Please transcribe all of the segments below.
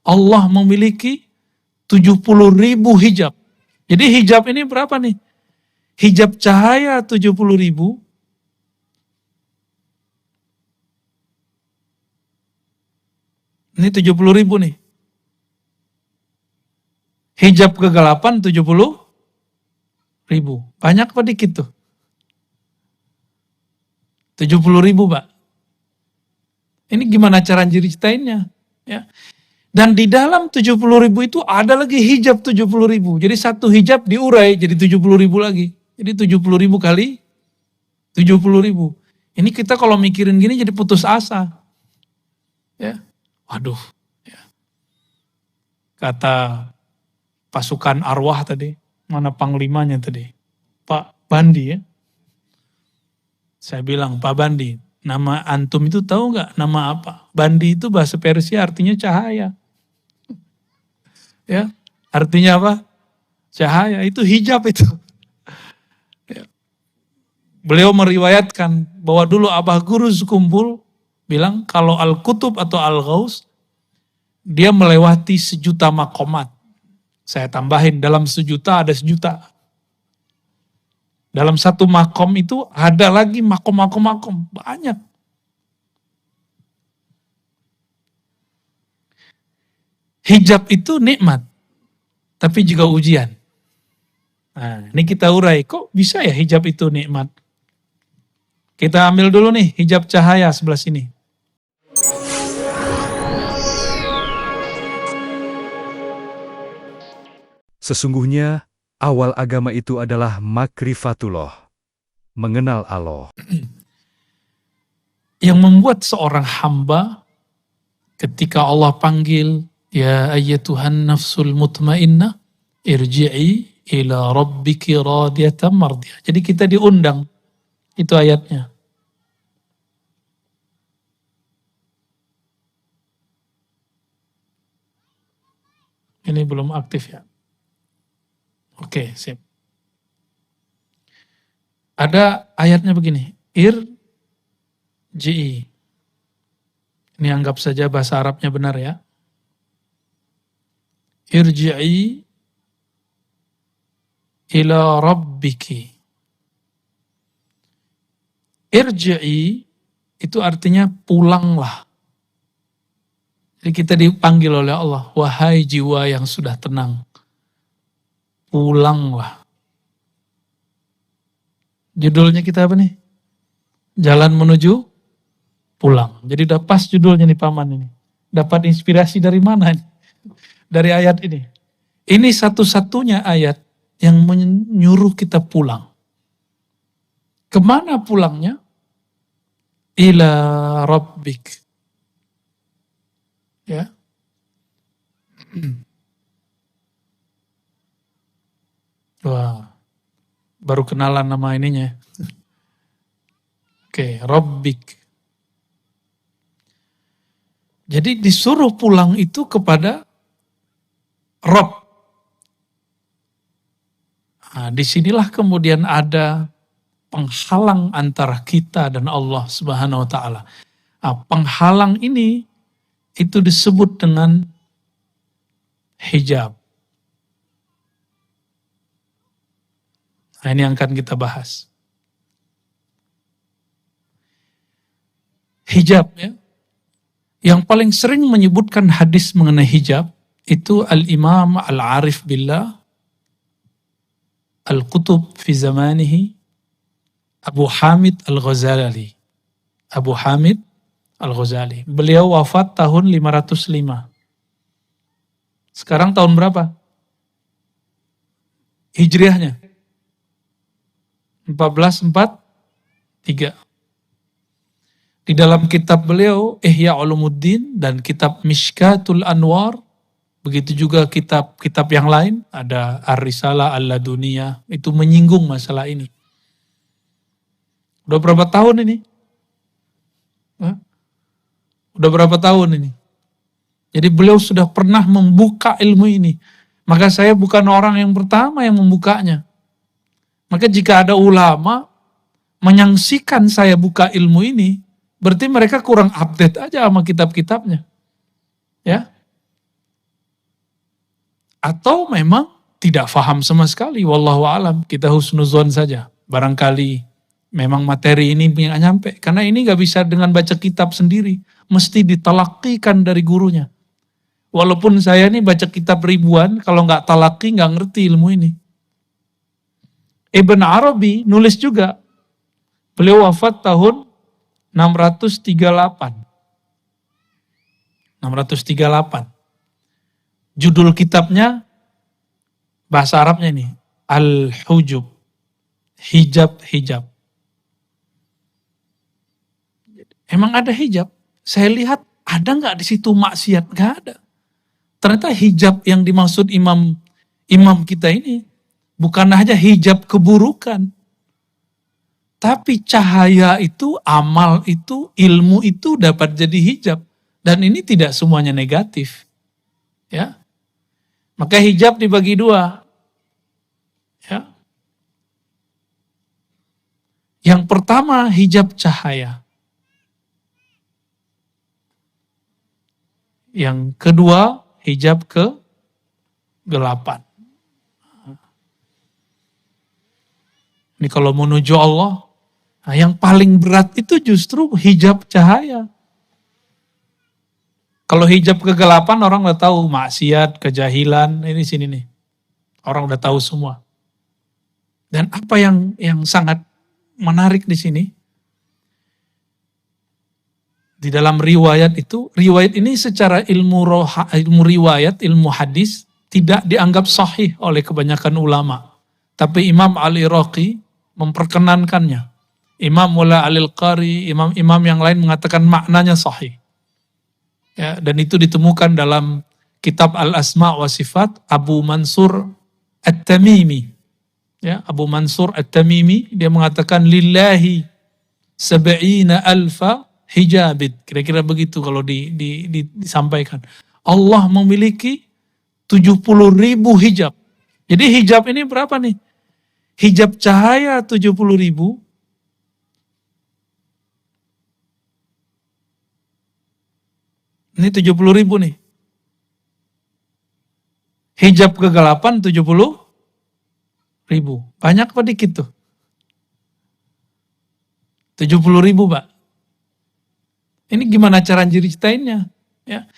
Allah memiliki 70.000 hijab. Jadi hijab ini berapa nih? Hijab cahaya 70.000. Ini 70.000 nih. Hijab kegelapan 70.000. Banyak apa dikit tuh? 70.000, Pak. Ini gimana cara ceritainnya? Ya. Dan di dalam 70.000 itu ada lagi hijab 70.000. Jadi satu hijab diurai jadi 70.000 lagi. Jadi 70.000 kali 70.000. Ini kita kalau mikirin gini jadi putus asa. Ya. Waduh. Ya. Kata pasukan arwah tadi, mana panglimanya tadi? Pak Bandi ya. Saya bilang, Pak Bandi, nama antum itu tahu nggak nama apa? Bandi itu bahasa Persia artinya cahaya. Ya, artinya apa? Cahaya, itu hijab itu. Ya. Beliau meriwayatkan bahwa dulu Abah Guru Kumpul bilang kalau Al-Kutub atau Al-Ghaus, dia melewati 1.000.000 makomat. Saya tambahin, dalam 1.000.000 ada 1.000.000. Dalam satu makom itu ada lagi makom. Banyak. Hijab itu nikmat, tapi juga ujian. Nah, ini kita urai, kok bisa ya hijab itu nikmat? Kita ambil dulu nih hijab cahaya sebelah sini. Sesungguhnya, awal agama itu adalah makrifatullah, mengenal Allah. Yang membuat seorang hamba ketika Allah panggil, ya ayyatuhan nafsul mutmainnah, irji'i ila rabbiki radiyatan mardiyah. Jadi kita diundang, itu ayatnya. Ini belum aktif ya. Oke, sip. Ada ayatnya begini, irji'i. Ini anggap saja bahasa Arabnya benar ya. Irji'i ila rabbiki. Irji'i itu artinya pulanglah. Jadi kita dipanggil oleh Allah, wahai jiwa yang sudah tenang, pulanglah. Judulnya kita apa nih? Jalan menuju pulang. Jadi udah pas judulnya nih Paman ini. Dapat inspirasi dari mana nih? Dari ayat ini. Ini satu-satunya ayat yang menyuruh kita pulang. Kemana pulangnya? Ila rabbik. Ya. Wah, baru kenalan nama ininya. Oke, rabbik. Jadi disuruh pulang itu kepada Rabb. Nah, disinilah kemudian ada penghalang antara kita dan Allah Subhanahu wa Ta'ala. Nah, penghalang ini itu disebut dengan hijab. Nah, ini yang akan kita bahas. Hijab ya. Yang paling sering menyebutkan hadis mengenai hijab itu Al-Imam Al-Arif Billah Al-Qutub fi zamanihi Abu Hamid Al-Ghazali. Abu Hamid Al-Ghazali. Beliau wafat tahun 505. Sekarang tahun berapa? Hijriahnya? 1443. Di dalam kitab beliau Ihya Ulumuddin dan kitab Mishkatul Anwar, begitu juga kitab-kitab yang lain, ada Ar-Risalah Al-Laduniyah, itu menyinggung masalah ini. Udah berapa tahun ini? Udah berapa tahun ini? Jadi beliau sudah pernah membuka ilmu ini. Maka saya bukan orang yang pertama yang membukanya. Maka jika ada ulama menyaksikan saya buka ilmu ini, berarti mereka kurang update aja sama kitab-kitabnya. Ya. Atau memang tidak faham sama sekali, wallahu alam, kita husnuzon saja. Barangkali memang materi ini nggak nyampe, karena ini nggak bisa dengan baca kitab sendiri, mesti ditalakikan dari gurunya. Walaupun saya ini baca kitab ribuan, kalau nggak talaki nggak ngerti ilmu ini. Ibn Arabi nulis juga, beliau wafat tahun 638. 638. Judul kitabnya, bahasa Arabnya ini, Al-Hujub, hijab-hijab. Emang ada hijab? Saya lihat ada nggak di situ maksiat? Nggak ada. Ternyata hijab yang dimaksud imam kita ini bukan hanya hijab keburukan, tapi cahaya itu, amal itu, ilmu itu dapat jadi hijab, dan ini tidak semuanya negatif, ya. Maka hijab dibagi dua, ya. Yang pertama hijab cahaya, yang kedua hijab kegelapan. Ini kalau menuju Allah, nah yang paling berat itu justru hijab cahaya. Kalau hijab kegelapan orang udah tahu, maksiat, kejahilan, ini sini nih. Orang udah tahu semua. Dan apa yang sangat menarik di sini, di dalam riwayat itu, riwayat ini secara ilmu riwayat, ilmu hadis, tidak dianggap sahih oleh kebanyakan ulama. Tapi Imam Al-Iraqi memperkenankannya. Imam Mula Al-Qari, imam-imam yang lain mengatakan maknanya sahih. Ya, dan itu ditemukan dalam kitab Al-Asma wa Sifat Abu Mansur At-Tamimi. Ya, Abu Mansur At-Tamimi, dia mengatakan lillahi sab'ina alfa hijabit. Kira-kira begitu kalau disampaikan. Allah memiliki 70.000 hijab. Jadi hijab ini berapa nih? Hijab cahaya 70.000. Ini 70.000 nih. Hijab kegelapan 70.000. Banyak apa dikit tuh? 70.000, Pak. Ini gimana cara ceritainnya? Ya.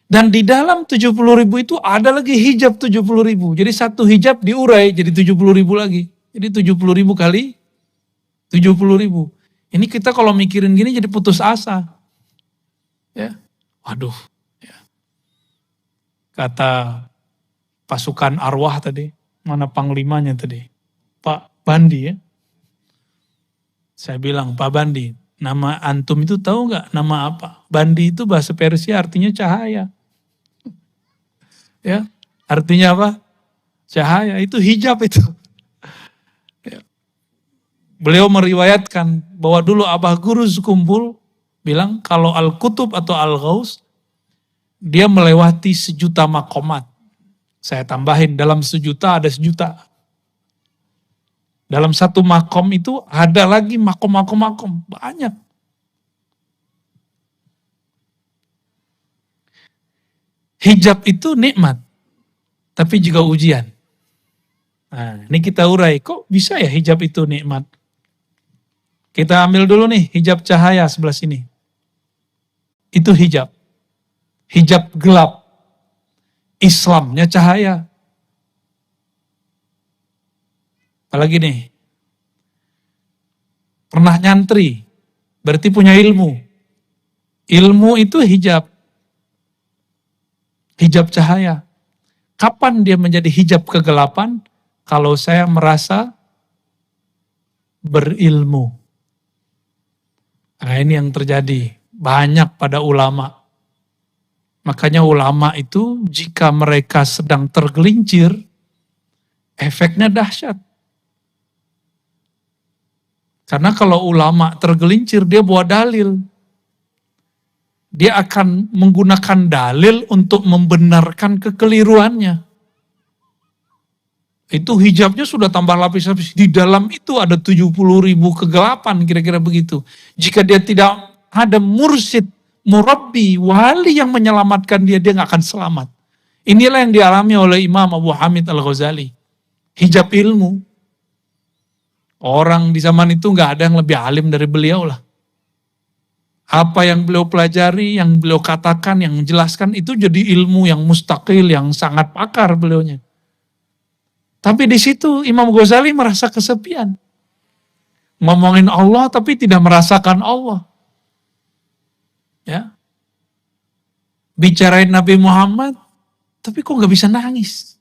Dan di dalam 70.000 itu ada lagi hijab 70.000. Jadi satu hijab diurai jadi 70.000 lagi. Jadi 70.000 kali 70.000. Ini kita kalau mikirin gini jadi putus asa. Ya. Waduh. Ya. Kata pasukan arwah tadi, mana panglimanya tadi? Pak Bandi ya. Saya bilang, Pak Bandi, nama antum itu tahu nggak nama apa? Bandi itu bahasa Persia artinya cahaya. Ya, artinya apa? Cahaya, itu hijab itu. Ya. Beliau meriwayatkan bahwa dulu Abah Guru Kumpul bilang kalau Al-Kutub atau Al-Ghaus dia melewati 1.000.000 makomat. Saya tambahin, dalam 1.000.000 ada 1.000.000. Dalam satu makom itu ada lagi makom. Banyak. Hijab itu nikmat, tapi juga ujian. Nah, ini kita urai, kok bisa ya hijab itu nikmat? Kita ambil dulu nih hijab cahaya sebelah sini. Itu hijab. Hijab gelap. Islamnya cahaya. Apalagi nih, pernah nyantri, berarti punya ilmu. Ilmu itu hijab. Hijab cahaya. Kapan dia menjadi hijab kegelapan? Kalau saya merasa berilmu. Nah ini yang terjadi banyak pada ulama. Makanya ulama itu jika mereka sedang tergelincir, efeknya dahsyat. Karena kalau ulama tergelincir, dia bawa dalil. Dia akan menggunakan dalil untuk membenarkan kekeliruannya. Itu hijabnya sudah tambah lapis-lapis. Di dalam itu ada 70.000 kegelapan, kira-kira begitu. Jika dia tidak ada mursyid, murabbi, wali yang menyelamatkan dia, dia nggak akan selamat. Inilah yang dialami oleh Imam Abu Hamid Al-Ghazali. Hijab ilmu. Orang di zaman itu nggak ada yang lebih alim dari beliau lah. Apa yang beliau pelajari, yang beliau katakan, yang menjelaskan itu jadi ilmu yang mustaqil, yang sangat pakar beliaunya. Tapi di situ Imam Ghazali merasa kesepian. Ngomongin Allah tapi tidak merasakan Allah. Ya. Bicarain Nabi Muhammad, tapi kok nggak bisa nangis.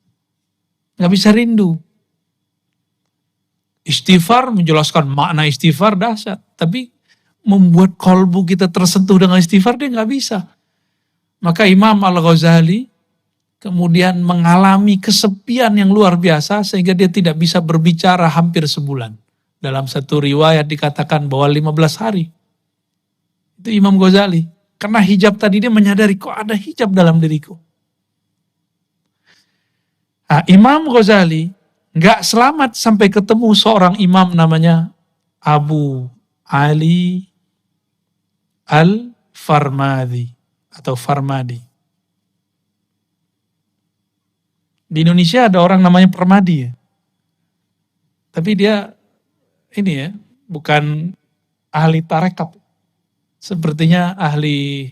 Nggak bisa rindu. Istighfar, menjelaskan makna istighfar dahsyat. Tapi membuat kolbu kita tersentuh dengan istighfar dia nggak bisa. Maka Imam Al-Ghazali kemudian mengalami kesepian yang luar biasa sehingga dia tidak bisa berbicara hampir sebulan. Dalam satu riwayat dikatakan bahwa 15 hari. Itu Imam Ghazali. Karena hijab tadi dia menyadari kok ada hijab dalam diriku. Nah, Imam Ghazali nggak selamat sampai ketemu seorang imam namanya Abu Ali Al-Farmadi atau Farmadi. Di Indonesia ada orang namanya Permadi ya. Tapi dia ini ya, bukan ahli tarekat. Sepertinya ahli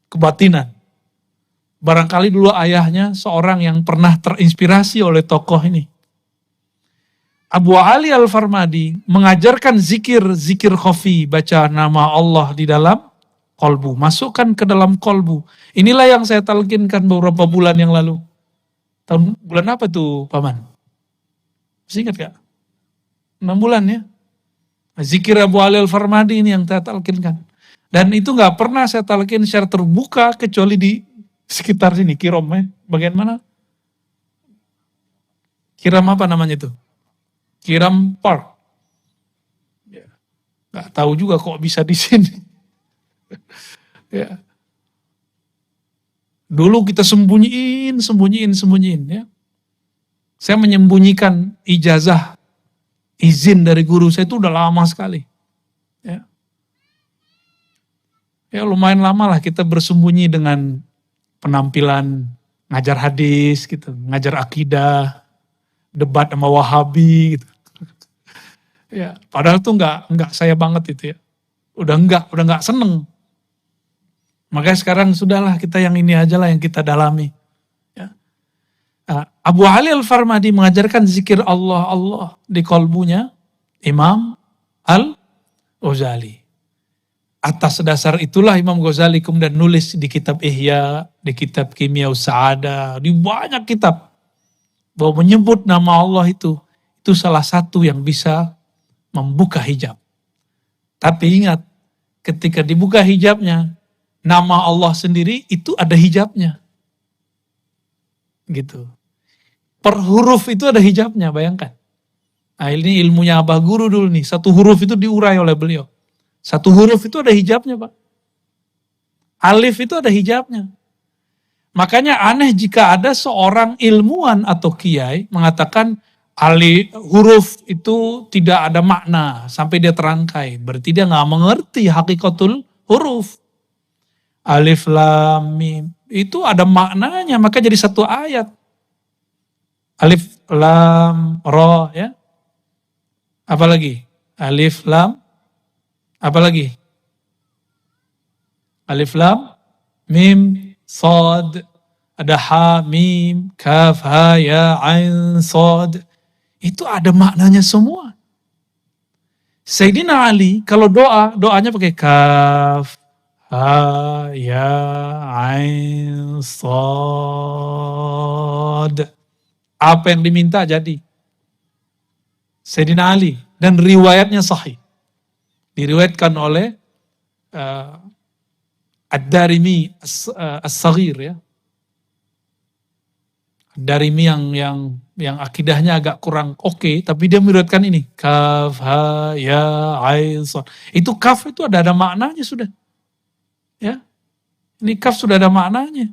kebatinan. Barangkali dulu ayahnya seorang yang pernah terinspirasi oleh tokoh ini. Abu Ali Al-Farmadi mengajarkan zikir khafi, baca nama Allah di dalam kolbu, masukkan ke dalam kolbu. Inilah yang saya talqinkan beberapa bulan yang lalu. Bulan apa tuh Paman? Masih ingat gak? 6 bulan ya. Zikir Abu Ali Al-Farmadi ini yang saya talqinkan. Dan itu gak pernah saya talqin secara terbuka kecuali di sekitar sini, Kirom ya. Bagian mana? Kiram apa namanya itu? Kiram Park. Ya. Gak tahu juga kok bisa di sini. Ya. Dulu kita sembunyiin ya. Saya menyembunyikan ijazah, izin dari guru saya itu udah lama sekali. Ya. Ya lumayan lama lah kita bersembunyi dengan penampilan ngajar hadis gitu, ngajar akidah, debat sama Wahabi gitu. Ya, padahal tuh enggak saya banget itu ya. Udah enggak seneng. Makanya sekarang sudahlah kita yang ini aja lah yang kita dalami. Ya. Abu Ali Al-Farmadi mengajarkan zikir Allah di kolbunya Imam Al-Ghazali. Atas dasar itulah Imam Ghazali kemudian nulis di kitab Ihya, di kitab Kimia Sa'ada, di banyak kitab bahwa menyebut nama Allah itu salah satu yang bisa membuka hijab. Tapi ingat, ketika dibuka hijabnya, nama Allah sendiri itu ada hijabnya. Gitu. Per huruf itu ada hijabnya, bayangkan. Nah ini ilmunya Abah Guru dulu nih, satu huruf itu diurai oleh beliau. Satu huruf itu ada hijabnya Pak. Alif itu ada hijabnya. Makanya aneh jika ada seorang ilmuwan atau kiai mengatakan alif huruf itu tidak ada makna sampai dia terangkai. Berarti dia nggak mengerti hakikatul huruf. Alif lam mim itu ada maknanya maka jadi satu ayat. Alif lam ra ya. Apalagi? Alif lam apalagi? Alif lam mim sad, ada ha, mim, kaf, ha, ya, ain, sad. Itu ada maknanya semua. Sayyidina Ali kalau doanya pakai kaf, ha, ya, ain, sad. Apa yang diminta jadi. Sayyidina Ali. Dan riwayatnya sahih. Diriwayatkan oleh Ad-Darimi As-Saghir ya. Ad-Darimi yang akidahnya agak kurang oke, tapi dia meriwayatkan ini kaf ha ya ain sad. Itu kaf itu ada maknanya sudah. Ya. Ini kaf sudah ada maknanya.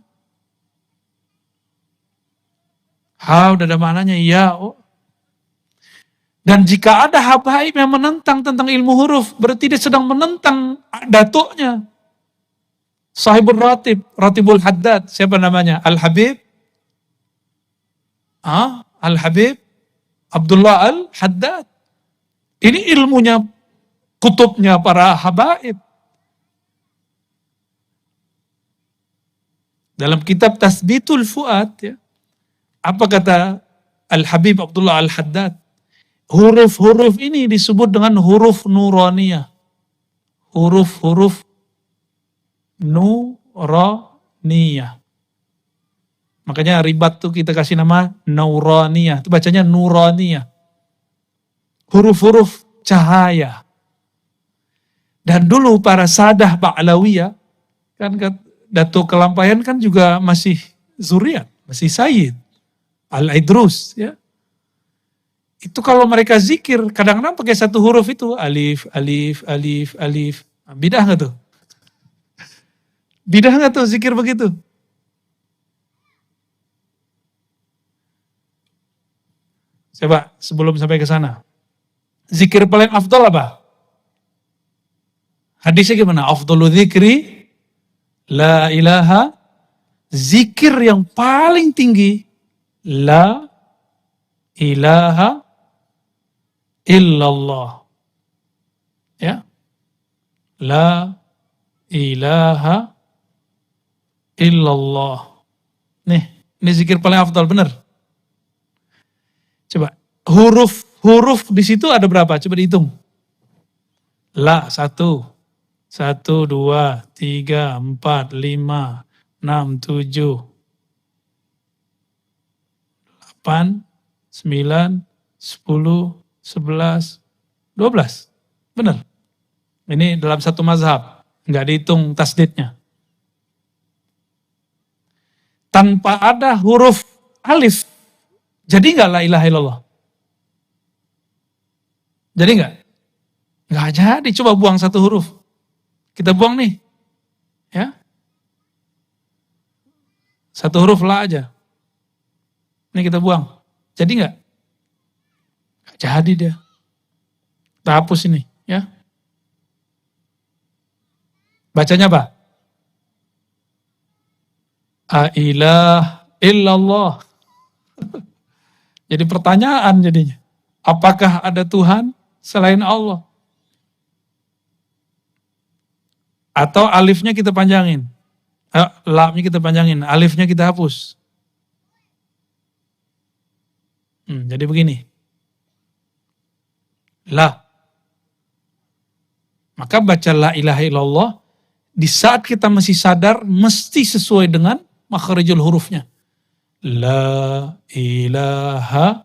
Ha udah ada maknanya ya. Oh. Dan jika ada habaib yang menentang tentang ilmu huruf, berarti dia sedang menentang datuknya. Sahibul Ratib, Ratibul Haddad, siapa namanya? Al-Habib Al-Habib Abdullah Al-Haddad. Ini ilmunya, kutubnya para habaib. Dalam kitab Tasbitul Fuad, ya, apa kata Al-Habib Abdullah Al-Haddad? Huruf-huruf ini disebut dengan huruf nuraniyah. Huruf-huruf nuraniyah. Makanya ribat tuh kita kasih nama Nuraniyah. Itu bacanya Nuraniyah. Huruf-huruf cahaya. Dan dulu para sadah Ba'lawiyah, kan Datuk Kelampayan kan juga masih zuriat, masih Sayyid. Al-Idrus, ya. Itu kalau mereka zikir, kadang-kadang pakai satu huruf itu. Alif, alif, alif, alif. Bidah gak tuh? Bidah gak tuh zikir begitu? Coba sebelum sampai ke sana. Zikir paling afdal apa? Hadisnya gimana? Afdalu zikri la ilaha. Zikir yang paling tinggi la ilaha illallah. Ya. La ilaha illallah. Nih, ini zikir paling afdal, benar. Coba, huruf di situ ada berapa? Coba dihitung. La, 1, 1, 2, 3, 4, 5, 6, 7, 8, 9, 10, 11, 12. Benar. Ini dalam satu mazhab. Nggak dihitung tasdidnya. Tanpa ada huruf alif, jadi nggak la ilaha illallah? Jadi nggak? Nggak jadi, coba buang satu huruf. Kita buang nih. Ya. Satu huruf la aja. Ini kita buang. Jadi nggak? Nggak jadi dia. Kita hapus ini. Ya. Bacanya apa? A-ilah illallah. Jadi pertanyaan jadinya. Apakah ada Tuhan selain Allah? Atau alifnya kita panjangin. Lamnya kita panjangin. Alifnya kita hapus. Jadi begini. La. Maka baca la ilaha illallah. Di saat kita masih sadar, mesti sesuai dengan makharijul hurufnya. La ilaha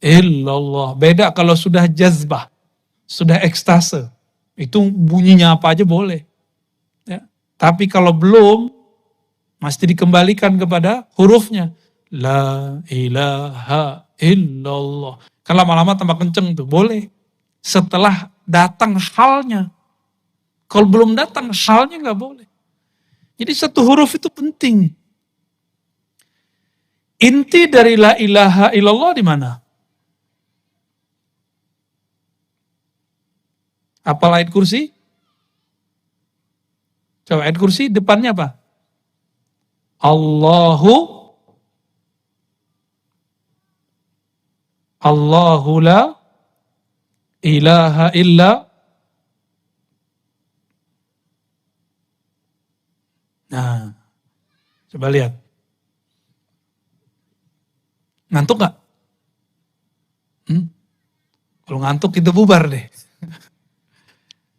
illallah. Beda kalau sudah jazbah, sudah ekstase. Itu bunyinya apa aja boleh. Ya. Tapi kalau belum, mesti dikembalikan kepada hurufnya. La ilaha illallah. Kan lama-lama tambah kenceng tuh, boleh. Setelah datang halnya. Kalau belum datang halnya nggak boleh. Jadi satu huruf itu penting. Inti dari la ilaha illallah di mana? Apa ayat kursi? Coba ayat kursi depannya apa? Allahu la ilaha illa. Nah, coba lihat. Ngantuk gak? Kalau ngantuk kita bubar deh.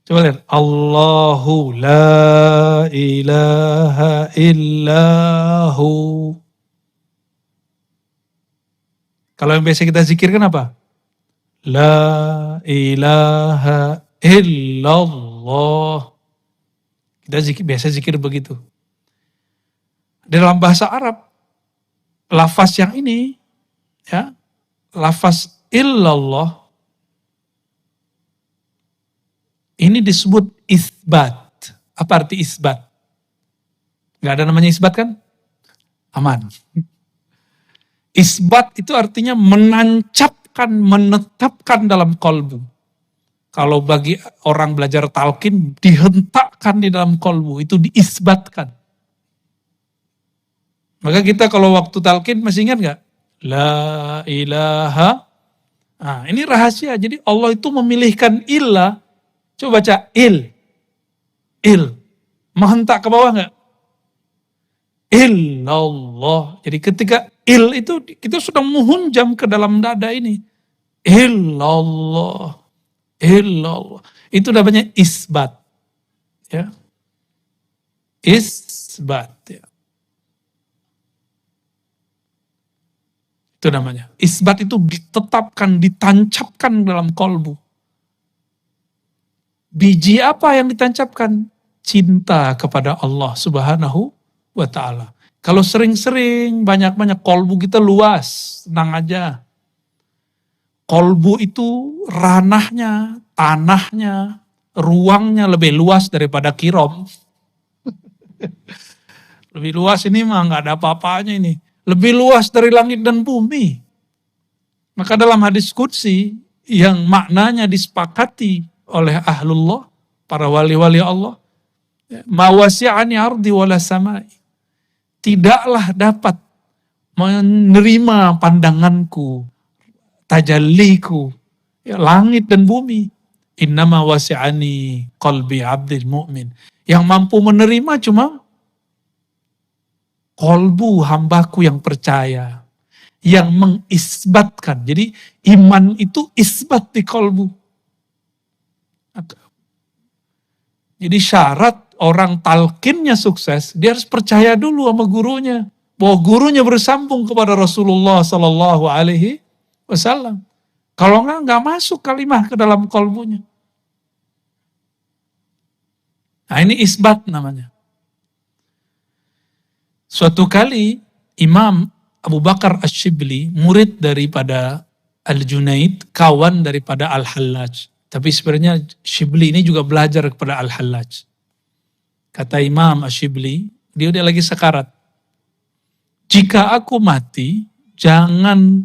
Coba lihat. Allahu la ilaha illahu. Kalau yang biasa kita zikirkan apa? La ilaha illallah. Kita biasa zikir begitu. Dalam bahasa Arab, lafaz yang ini, ya, lafaz illallah, ini disebut isbat. Apa arti isbat? Gak ada namanya isbat kan? Aman. Isbat itu artinya menancapkan, menetapkan dalam kolbu. Kalau bagi orang belajar talqin, dihentakkan di dalam kolbu, itu diisbatkan. Maka kita kalau waktu talqin masih ingat gak? La ilaha. Nah, ini rahasia. Jadi Allah itu memilihkan illa. Coba baca il. Il. Menghentak ke bawah nggak? Illallah. Jadi ketika il itu kita sudah menghunjam ke dalam dada ini. Illallah. Illallah. Itu namanya isbat. Ya. Isbat. Ya. Itu namanya. Isbat itu ditetapkan, ditancapkan dalam kolbu. Biji apa yang ditancapkan? Cinta kepada Allah Subhanahu wa ta'ala. Kalau sering-sering, banyak-banyak, kolbu kita luas, tenang aja. Kolbu itu ranahnya, tanahnya, ruangnya lebih luas daripada Kirom. Lebih luas ini mah nggak ada apa-apanya ini. Lebih luas dari langit dan bumi. Maka dalam hadis qudsi yang maknanya disepakati oleh ahlullah, para wali-wali Allah, ma wasi'ani ardi wala samai. Tidaklah dapat menerima pandanganku, tajalliku, ya, langit dan bumi. Innama wasi'ani qalbi abdil mu'min. Yang mampu menerima cuma kolbu hambaku yang percaya, yang mengisbatkan. Jadi iman itu isbat di kolbu. Jadi syarat orang talqinnya sukses, dia harus percaya dulu sama gurunya, bahwa gurunya bersambung kepada Rasulullah Sallallahu Alaihi Wasallam. Kalau nggak masuk kalimah ke dalam kolbunya. Nah ini isbat namanya. Suatu kali Imam Abu Bakar Asy-Syibli, murid daripada Al-Junaid, kawan daripada Al-Hallaj. Tapi sebenarnya Syibli ini juga belajar kepada Al-Hallaj. Kata Imam Asy-Syibli, dia udah lagi sekarat. Jika aku mati, jangan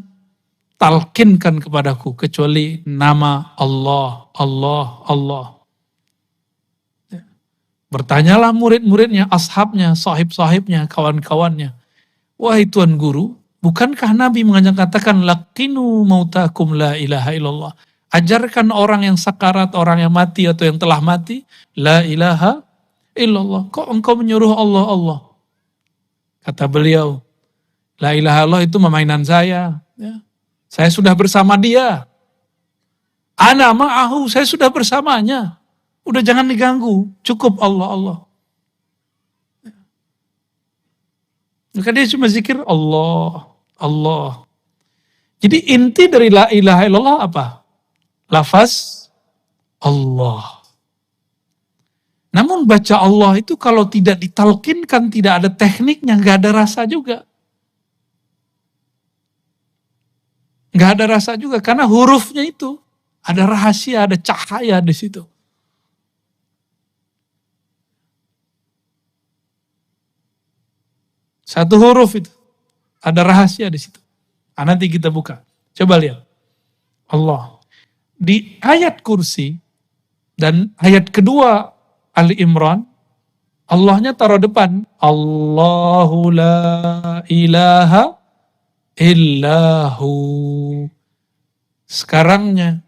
talkinkan kepadaku kecuali nama Allah, Allah, Allah. Bertanyalah murid-muridnya, ashabnya, sahib-sahibnya, kawan-kawannya. Wahai Tuan Guru, bukankah Nabi mengatakan laqinu mautakum la ilaha illallah. Ajarkan orang yang sakarat, orang yang mati atau yang telah mati, la ilaha illallah. Kok engkau menyuruh Allah, Allah? Kata beliau, la ilaha illallah itu memainan saya. Ya. Saya sudah bersama dia. Ana ma'ahu, saya sudah bersamanya. Udah jangan diganggu, cukup Allah, Allah. Maka dia cuma zikir Allah, Allah. Jadi inti dari la ilaha illallah apa? Lafaz Allah. Namun baca Allah itu kalau tidak ditalkinkan, tidak ada tekniknya, nggak ada rasa juga. Nggak ada rasa juga, karena hurufnya itu ada rahasia, ada cahaya di situ. Satu huruf itu. Ada rahasia di situ. Nah, nanti kita buka. Coba lihat. Allah. Di ayat kursi dan ayat kedua Ali Imran, Allahnya taruh depan. Allahu la ilaha illahu. Sekarangnya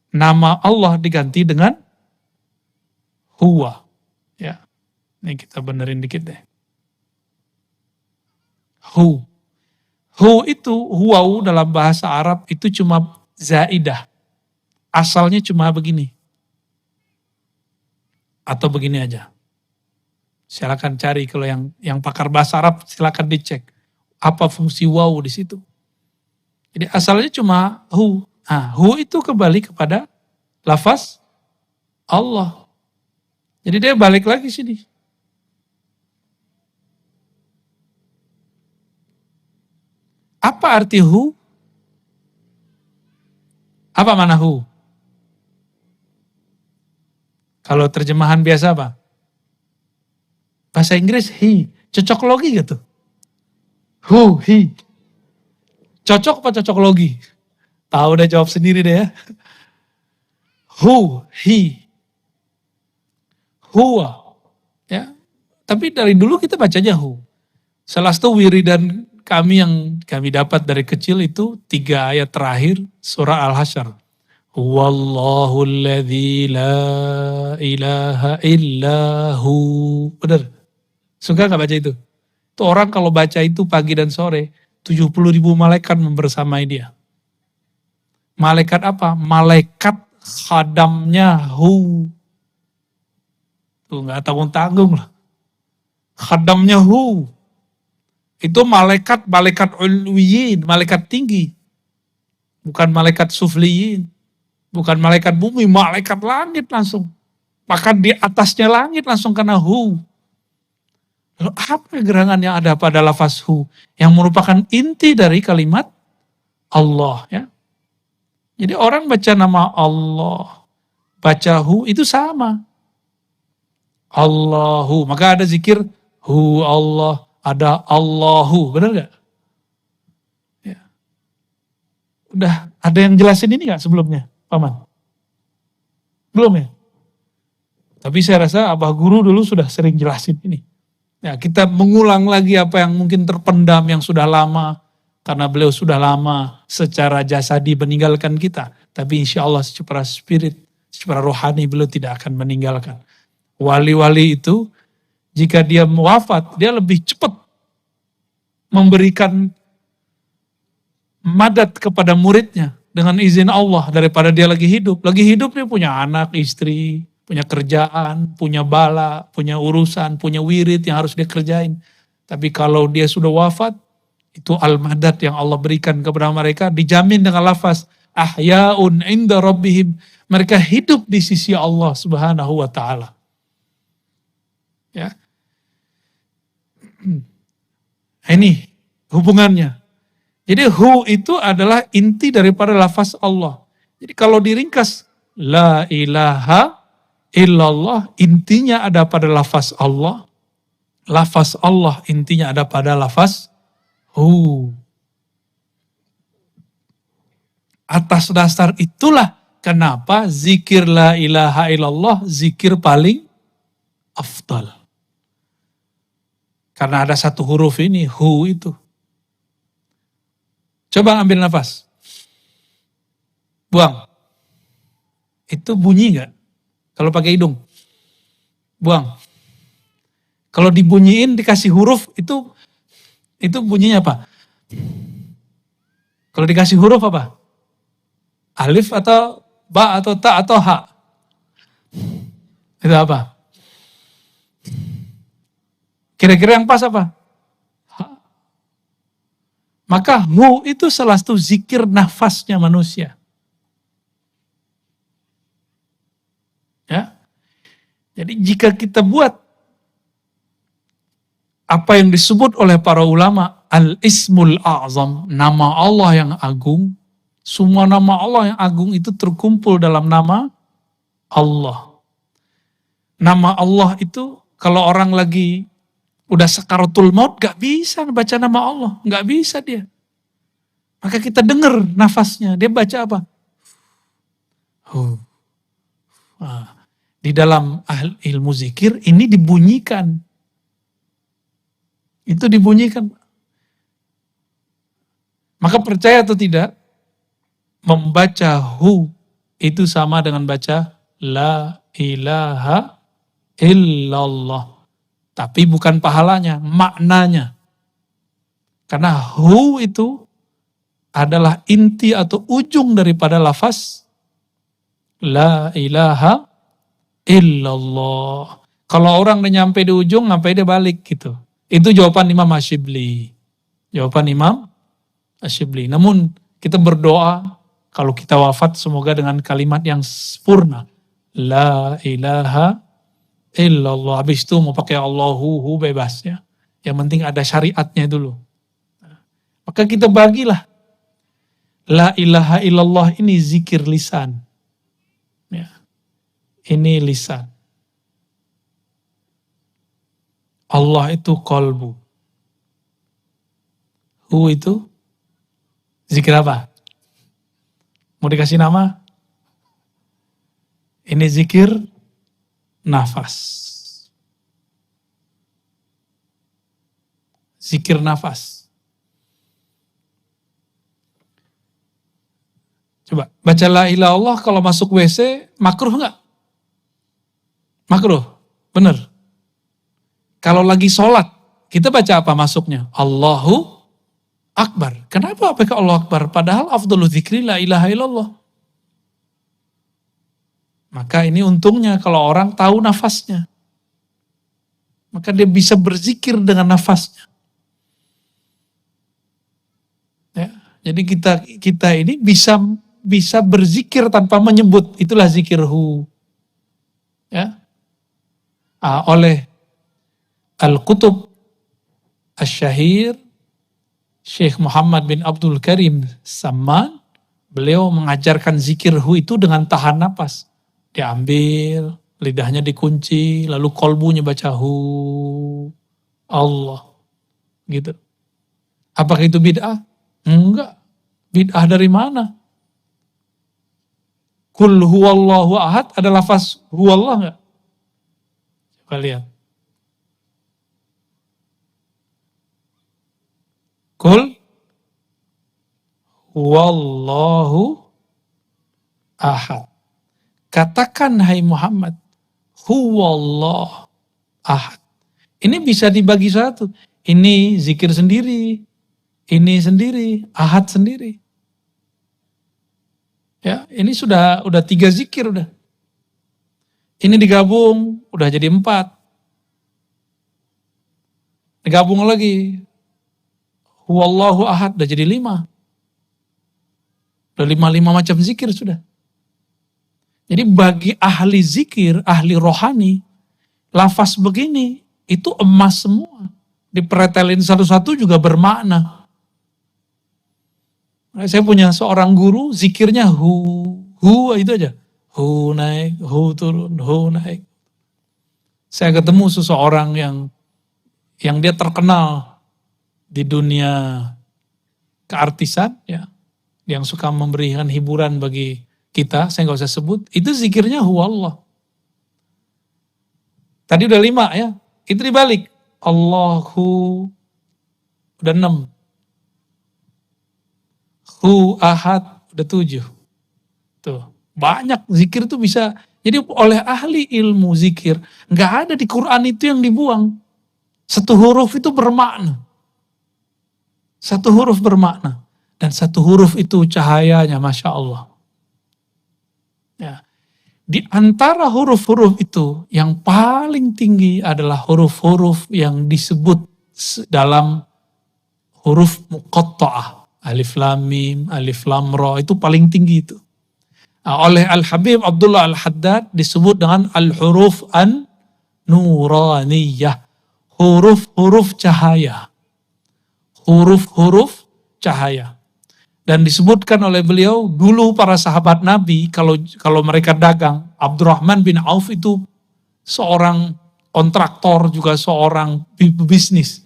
nama Allah diganti dengan huwa. Ya. Ini kita benerin dikit deh. Hu. Hu itu, huwau dalam bahasa Arab itu cuma zaidah. Asalnya cuma begini. Atau begini aja. Silakan cari kalau yang pakar bahasa Arab silakan dicek. Apa fungsi waw di situ. Jadi asalnya cuma hu. Nah, hu itu kembali kepada lafaz Allah. Jadi dia balik lagi sini. Apa arti hu? Apa mana hu? Kalau terjemahan biasa apa? Bahasa Inggris he. Cocok logi gitu. Hu, he. Cocok apa cocok logi? Tahu udah jawab sendiri deh ya. Hu, he. Huwa. Ya. Tapi dari dulu kita bacanya hu. Salah satu wiridan kami yang kami dapat dari kecil itu 3 ayat terakhir surah Al-Hasyr. Wallahu alladzi la ilaha illahu. Benar? Suka gak baca itu? Itu orang kalau baca itu pagi dan sore, 70.000 malaikat membersamai dia. Malaikat apa? Malaikat khadamnya hu. Tuh gak tanggung-tanggung lah. Khadamnya hu. Itu malaikat ulwiyin, malaikat tinggi. Bukan malaikat sufliyin. Bukan malaikat bumi, malaikat langit langsung. Bahkan di atasnya langit langsung kena hu. Lalu apa gerangan yang ada pada lafaz hu? Yang merupakan inti dari kalimat Allah. Ya. Jadi orang baca nama Allah, baca hu itu sama. Allahu, maka ada zikir hu Allah, ada Allahu, benar gak? Ya. Udah ada yang jelasin ini gak sebelumnya, Paman? Belum ya? Tapi saya rasa Abah Guru dulu sudah sering jelasin ini. Ya, kita mengulang lagi apa yang mungkin terpendam yang sudah lama, karena beliau sudah lama secara jasadi meninggalkan kita. Tapi insya Allah secara spirit, secara rohani beliau tidak akan meninggalkan. Wali-wali itu jika dia wafat, dia lebih cepat memberikan madat kepada muridnya dengan izin Allah daripada dia lagi hidup. Lagi hidup dia punya anak, istri, punya kerjaan, punya bala, punya urusan, punya wirid yang harus dia kerjain. Tapi kalau dia sudah wafat, itu al-madat yang Allah berikan kepada mereka dijamin dengan lafaz ahyaun inda rabbihim. Mereka hidup di sisi Allah Subhanahu wa taala. Ya. Ini hubungannya. Jadi hu itu adalah inti daripada lafaz Allah. Jadi kalau diringkas la ilaha illallah intinya ada pada lafaz Allah. Lafaz Allah intinya ada pada lafaz hu. Atas dasar itulah kenapa zikir la ilaha illallah zikir paling afdal. Karena ada satu huruf ini, hu itu. Coba ambil nafas. Buang. Itu bunyi gak? Kalau pakai hidung. Buang. Kalau dibunyiin dikasih huruf itu bunyinya apa? Kalau dikasih huruf apa? Alif atau ba atau ta atau ha? Itu apa? Kira-kira yang pas apa? Ha. Maka hu itu salah satu zikir nafasnya manusia. Ya. Jadi jika kita buat apa yang disebut oleh para ulama al-ismul a'zam, nama Allah yang agung, semua nama Allah yang agung itu terkumpul dalam nama Allah. Nama Allah itu kalau orang lagi udah sakaratul maut gak bisa baca nama Allah, gak bisa dia. Maka kita dengar nafasnya, dia baca apa? Nah, di dalam ilmu zikir ini dibunyikan. Itu dibunyikan. Maka percaya atau tidak, membaca hu itu sama dengan baca la ilaha illallah. Tapi bukan pahalanya, maknanya. Karena hu itu adalah inti atau ujung daripada lafaz la ilaha illallah. Kalau orang udah nyampe di ujung, sampai dia balik gitu. Itu jawaban Imam Asyibli. Jawaban Imam Asyibli. Namun kita berdoa, kalau kita wafat semoga dengan kalimat yang sempurna. La ilaha illallah. Habis itu mau pakai Allahu bebas ya. Yang penting ada syariatnya dulu. Maka kita bagilah. La ilaha illallah ini zikir lisan. Ya. Ini lisan. Allah itu qalbu. Hu itu zikir apa? Mau dikasih nama? Ini zikir nafas. Zikir nafas. Coba, baca la ilaha illallah kalau masuk WC, makruh nggak? Makruh, bener. Kalau lagi sholat, kita baca apa masuknya? Allahu Akbar. Kenapa pakai Allah Akbar? Padahal afdhalu dzikri la ilaha illallah. Maka ini untungnya kalau orang tahu nafasnya. Maka dia bisa berzikir dengan nafasnya. Ya, jadi kita ini bisa berzikir tanpa menyebut. Itulah zikirhu. Ya. Oleh Al-Qutub Asy-Syahir Syekh Muhammad bin Abdul Karim Samman, beliau mengajarkan zikirhu itu dengan tahan napas. Diambil, lidahnya dikunci, lalu kolbunya baca hu, Allah. Gitu. Apakah itu bid'ah? Enggak. Bid'ah dari mana? Kul huwallahu ahad, ada lafaz huwallah enggak? Coba lihat. Kul huwallahu ahad. Katakan hai Muhammad, huwallah ahad. Ini bisa dibagi satu. Ini zikir sendiri, ini sendiri, ahad sendiri. Ya, ini sudah 3 zikir udah. Ini digabung, udah jadi 4. Digabung lagi, huwallahu ahad, udah jadi 5. Udah 5 macam zikir sudah. Jadi bagi ahli zikir, ahli rohani, lafaz begini, itu emas semua. Dipretelin satu-satu juga bermakna. Saya punya seorang guru, zikirnya hu itu aja. Hu naik, hu turun, hu naik. Saya ketemu seseorang yang dia terkenal di dunia keartisan, ya, yang suka memberikan hiburan bagi kita, saya nggak usah sebut, itu zikirnya huwallah. Tadi udah 5 ya, itu dibalik. Allahu, udah 6. Hu ahad, udah 7. Tuh, banyak zikir tuh bisa. Jadi oleh ahli ilmu zikir, nggak ada di Quran itu yang dibuang. Satu huruf itu bermakna. Satu huruf bermakna. Dan satu huruf itu cahayanya, Masya Allah. Ya. Di antara huruf-huruf itu, yang paling tinggi adalah huruf-huruf yang disebut dalam huruf muqatta'ah. Alif lam mim, alif lam ra, itu paling tinggi itu. Oleh Al-Habib Abdullah Al-Haddad disebut dengan al-huruf an-nuraniyah. Huruf-huruf cahaya. Huruf-huruf cahaya. Dan disebutkan oleh beliau, dulu para sahabat Nabi, kalau mereka dagang, Abdurrahman bin Auf itu seorang kontraktor, juga seorang bisnis.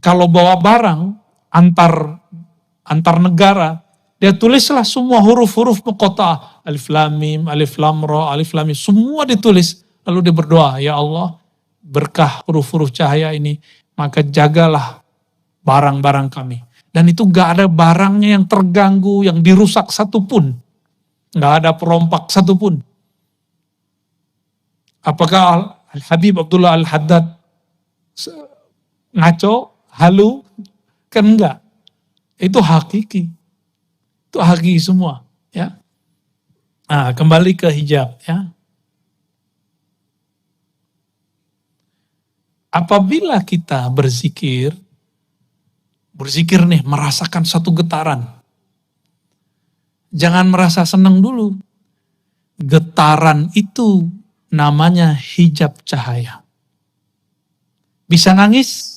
Kalau bawa barang antar negara, dia tulislah semua huruf-huruf muqatta'ah. Alif lam mim, alif lam ra, alif lam mim, semua ditulis. Lalu dia berdoa, ya Allah, berkah huruf-huruf cahaya ini, maka jagalah barang-barang kami. Dan itu gak ada barangnya yang terganggu, yang dirusak satupun. Gak ada perompak satupun. Apakah Al-Habib Abdullah Al-Haddad ngaco, halu? Kan enggak. Itu hakiki. Itu hakiki semua. Ya. Nah, kembali ke hijab. Ya. Apabila kita berzikir nih, merasakan satu getaran. Jangan merasa senang dulu. Getaran itu namanya hijab cahaya. Bisa nangis?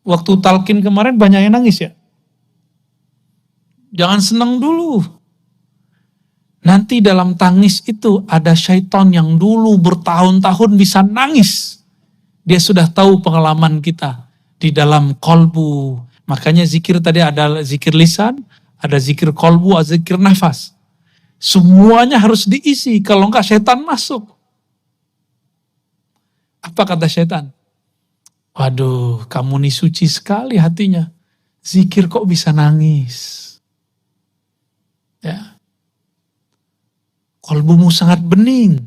Waktu talqin kemarin banyak yang nangis ya. Jangan senang dulu. Nanti dalam tangis itu ada syaitan yang dulu bertahun-tahun bisa nangis. Dia sudah tahu pengalaman kita di dalam kolbu. Makanya zikir tadi ada zikir lisan, ada zikir kolbu, ada zikir nafas. Semuanya harus diisi, kalau enggak setan masuk. Apa kata setan? Waduh, kamu nih suci sekali hatinya. Zikir kok bisa nangis? Kolbumu sangat bening.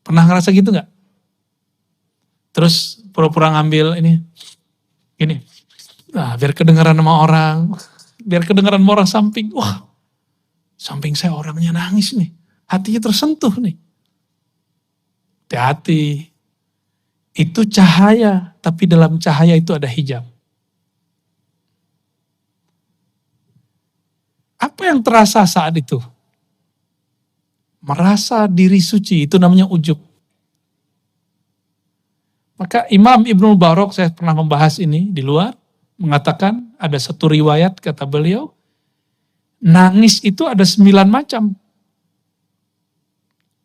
Pernah ngerasa gitu nggak? Terus pura-pura ngambil ini. Nah, biar kedengaran sama orang. Biar kedengaran sama orang samping. Wah, samping saya orangnya nangis nih. Hatinya tersentuh nih. Hati-hati. Itu cahaya, tapi dalam cahaya itu ada hijab. Apa yang terasa saat itu? Merasa diri suci, itu namanya ujub. Maka Imam Ibnu Barak, saya pernah membahas ini di luar, mengatakan ada satu riwayat, kata beliau, nangis itu ada 9 macam.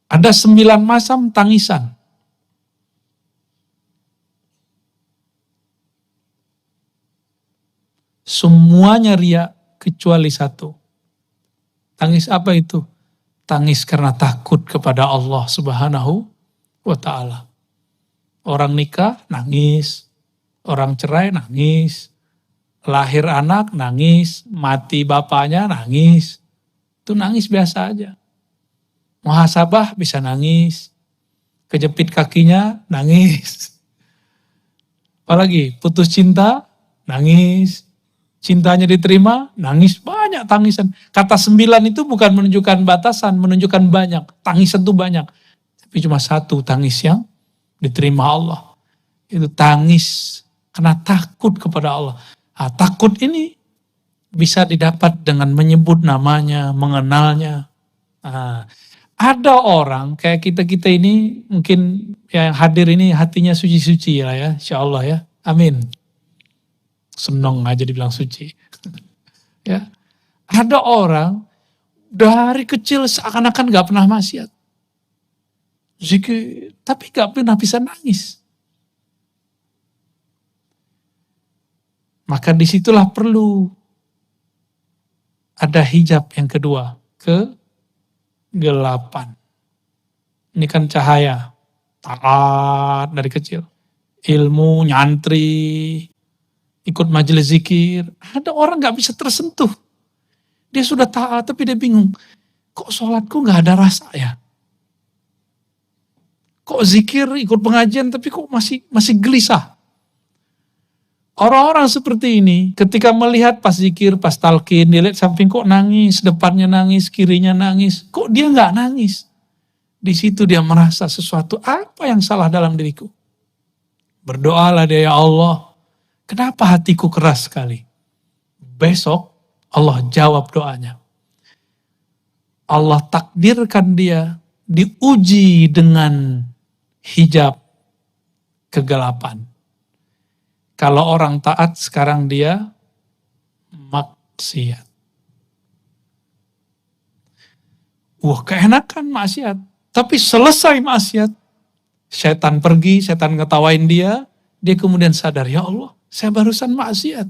Ada 9 macam tangisan. Semuanya riya kecuali satu. Tangis apa itu? Tangis karena takut kepada Allah Subhanahu wa ta'ala. Orang nikah nangis, orang cerai nangis, lahir anak nangis, mati bapaknya nangis. Itu nangis biasa aja. Muhasabah bisa nangis, kejepit kakinya nangis. Apalagi putus cinta nangis, cintanya diterima nangis, banyak tangisan. Kata 9 itu bukan menunjukkan batasan, menunjukkan banyak. Tangisan itu banyak. Tapi cuma satu tangis yang diterima Allah. Itu tangis karena takut kepada Allah. Nah, takut ini bisa didapat dengan menyebut namanya, mengenalnya. Nah, ada orang kayak kita-kita ini mungkin yang hadir ini hatinya suci-suci lah ya, insya Allah ya. Amin. Senang aja dibilang suci. Ya. Ada orang dari kecil seakan-akan gak pernah maksiat. Zikir, tapi gak pernah bisa nangis. Maka disitulah perlu ada hijab yang kedua, kegelapan. Ini kan cahaya, taat dari kecil. Ilmu, nyantri, ikut majelis zikir. Ada orang gak bisa tersentuh. Dia sudah taat tapi dia bingung. Kok sholatku gak ada rasa ya? Kok zikir, ikut pengajian tapi kok masih gelisah? Orang-orang seperti ini ketika melihat pas zikir, pas talqin, dia lihat samping kok nangis, depannya nangis, kirinya nangis. Kok dia gak nangis? Di situ dia merasa sesuatu, apa yang salah dalam diriku? Berdoalah dia, ya Allah, kenapa hatiku keras sekali? Besok Allah jawab doanya. Allah takdirkan dia diuji dengan hijab kegelapan. Kalau orang taat sekarang dia maksiat. Wah, keenakan maksiat. Tapi selesai maksiat, setan pergi, setan ngetawain dia kemudian sadar, ya Allah, saya barusan maksiat.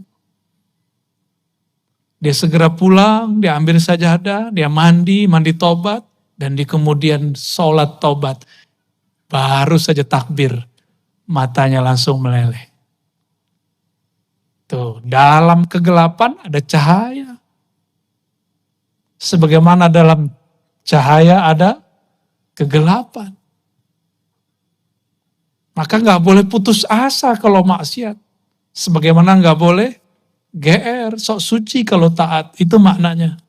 Dia segera pulang, dia ambil sajadah, dia mandi tobat, dan dia kemudian sholat tobat. Baru saja takbir, matanya langsung meleleh. Tuh, dalam kegelapan ada cahaya. Sebagaimana dalam cahaya ada kegelapan. Maka gak boleh putus asa kalau maksiat. Sebagaimana gak boleh GR, sok suci kalau taat. Itu maknanya.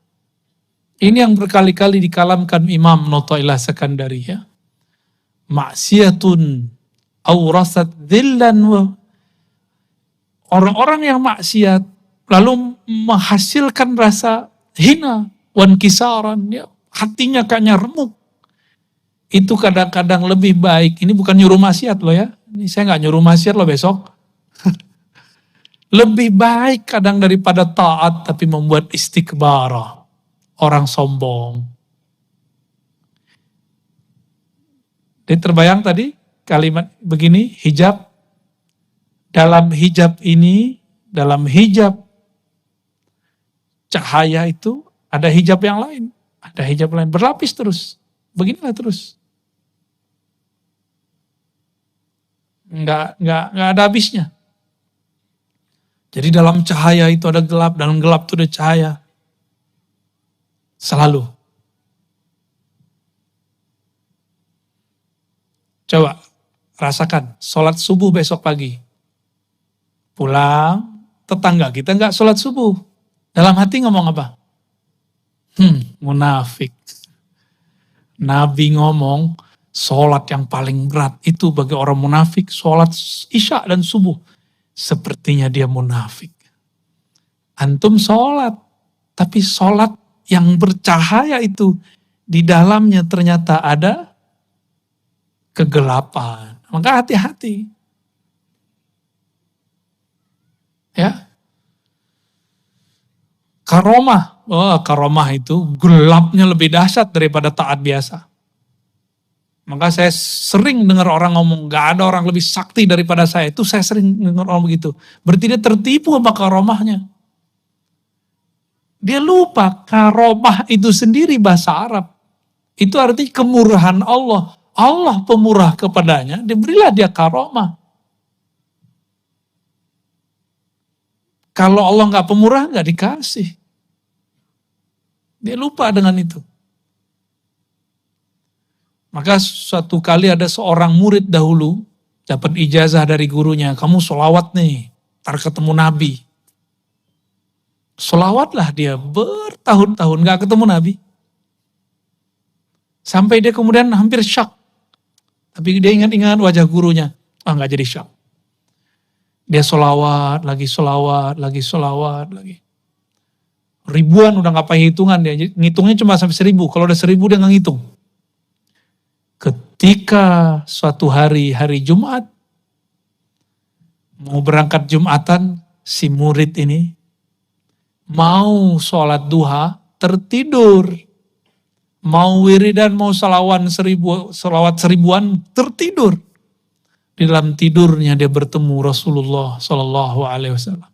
Ini yang berkali-kali dikalamkan Imam Notoilah Sekandari ya. Maksiatun awrasat dhillan wa. Orang-orang yang maksiat lalu menghasilkan rasa hina, wan kisaran, ya, hatinya kayaknya remuk. Itu kadang-kadang lebih baik. Ini bukan nyuruh maksiat loh ya. Ini saya nggak nyuruh maksiat loh besok. Lebih baik kadang daripada taat tapi membuat istikbarah. Orang sombong. Jadi terbayang tadi kalimat begini, hijab. Dalam hijab ini, dalam hijab cahaya itu ada hijab yang lain. Ada hijab lain, berlapis terus. Beginilah terus. Nggak ada habisnya. Jadi dalam cahaya itu ada gelap, dalam gelap itu ada cahaya. Selalu. Coba rasakan, sholat subuh besok pagi. Pulang, tetangga kita nggak sholat subuh. Dalam hati ngomong apa? Munafik. Nabi ngomong, sholat yang paling berat itu bagi orang munafik, sholat isya dan subuh. Sepertinya dia munafik. Antum sholat, tapi sholat yang bercahaya itu, di dalamnya ternyata ada kegelapan. Maka hati-hati. Ya. Karomah. Karomah itu gelapnya lebih dahsyat daripada taat biasa. Maka saya sering dengar orang ngomong, gak ada orang lebih sakti daripada saya. Itu saya sering dengar orang begitu. Berarti dia tertipu sama karomahnya. Dia lupa karomah itu sendiri bahasa Arab. Itu artinya kemurahan Allah. Allah pemurah kepadanya, diberilah dia karomah. Kalau Allah gak pemurah, gak dikasih. Dia lupa dengan itu. Maka suatu kali ada seorang murid dahulu, dapat ijazah dari gurunya, kamu sholawat nih, ntar ketemu Nabi. Sholawatlah dia bertahun-tahun gak ketemu Nabi. Sampai dia kemudian hampir syak. Tapi dia ingat-ingat wajah gurunya, gak jadi syak. Dia sholawat, lagi sholawat, lagi sholawat, lagi. Ribuan udah gak pakai hitungan dia, ngitungnya cuma sampai 1000, kalau udah 1000 dia gak ngitung. Ketika suatu hari Jumat, mau berangkat Jumatan, si murid ini mau sholat duha, tertidur. Mau wiridan, mau salawat seribuan, tertidur. Di dalam tidurnya dia bertemu Rasulullah Sallallahu Alaihi Wasallam.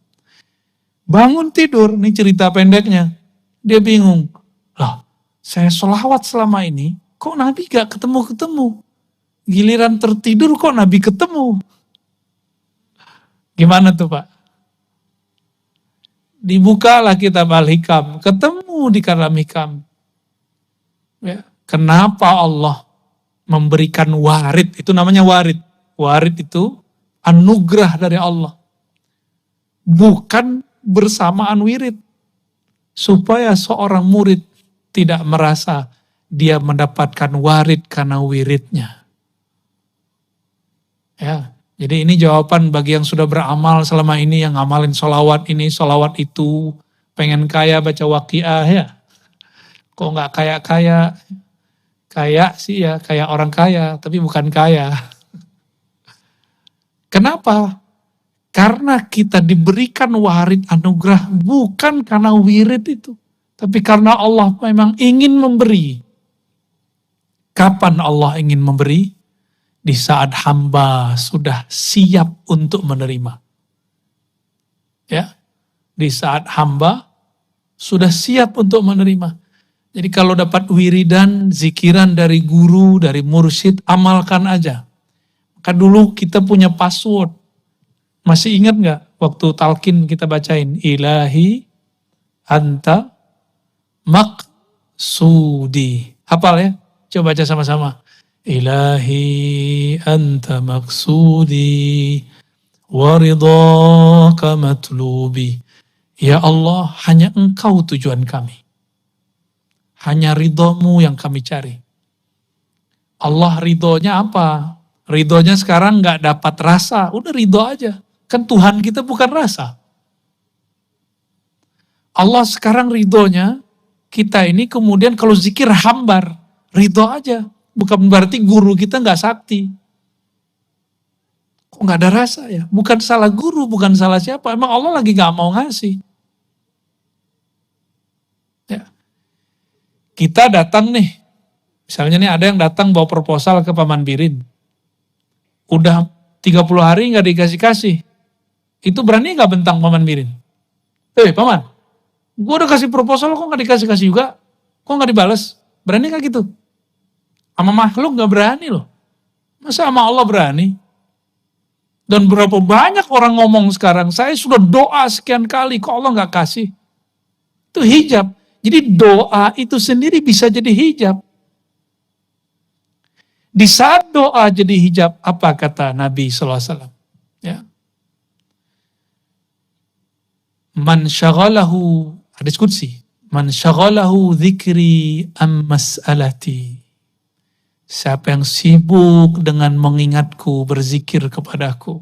Bangun tidur, ini cerita pendeknya. Dia bingung, lah saya sholawat selama ini, kok Nabi gak ketemu-ketemu? Giliran tertidur kok Nabi ketemu? Gimana tuh Pak? Dibukalah kitab Al-Hikam, ketemu di kalam Hikam. Ya, kenapa Allah memberikan warid, itu namanya warid. Warid itu anugerah dari Allah. Bukan bersamaan wirid. Supaya seorang murid tidak merasa dia mendapatkan warid karena wiridnya. Ya, jadi ini jawaban bagi yang sudah beramal selama ini, yang ngamalin sholawat ini, sholawat itu, pengen kaya baca waqiah ya. Kok nggak kaya-kaya? Kaya sih ya, kayak orang kaya, tapi bukan kaya. Kenapa? Karena kita diberikan warid anugerah bukan karena wirid itu. Tapi karena Allah memang ingin memberi. Kapan Allah ingin memberi? Di saat hamba sudah siap untuk menerima. Ya, di saat hamba sudah siap untuk menerima. Jadi kalau dapat wiridan, zikiran dari guru, dari mursyid, amalkan aja. Maka dulu kita punya password. Masih ingat gak waktu talqin kita bacain? Ilahi anta maksudi. Hafal ya? Coba baca sama-sama. Ilahi anta maksudi waridhaka matlubi. Ya Allah, hanya engkau tujuan kami. Hanya ridhomu yang kami cari. Allah ridhonya apa? Ridhonya sekarang gak dapat rasa, udah ridho aja. Kan Tuhan kita bukan rasa. Allah sekarang ridhonya, kita ini kemudian kalau zikir hambar, ridho aja. Bukan berarti guru kita gak sakti. Kok gak ada rasa ya? Bukan salah guru, bukan salah siapa. Emang Allah lagi gak mau ngasih. Ya. Kita datang nih, misalnya nih ada yang datang bawa proposal ke Paman Birin. Udah 30 hari gak dikasih-kasih. Itu berani gak bentang Paman Birin? Paman, gue udah kasih proposal kok gak dikasih-kasih juga? Kok gak dibales? Berani gak gitu? Sama makhluk gak berani loh. Masa sama Allah berani? Dan berapa banyak orang ngomong sekarang, saya sudah doa sekian kali, kok Allah gak kasih? Itu hijab. Jadi doa itu sendiri bisa jadi hijab. Di saat doa jadi hijab, apa kata Nabi SAW? Ya. Man syaghalahu, hadis qudsi, man syaghalahu dzikri am mas'alati. Siapa yang sibuk dengan mengingatku, berzikir kepadaku.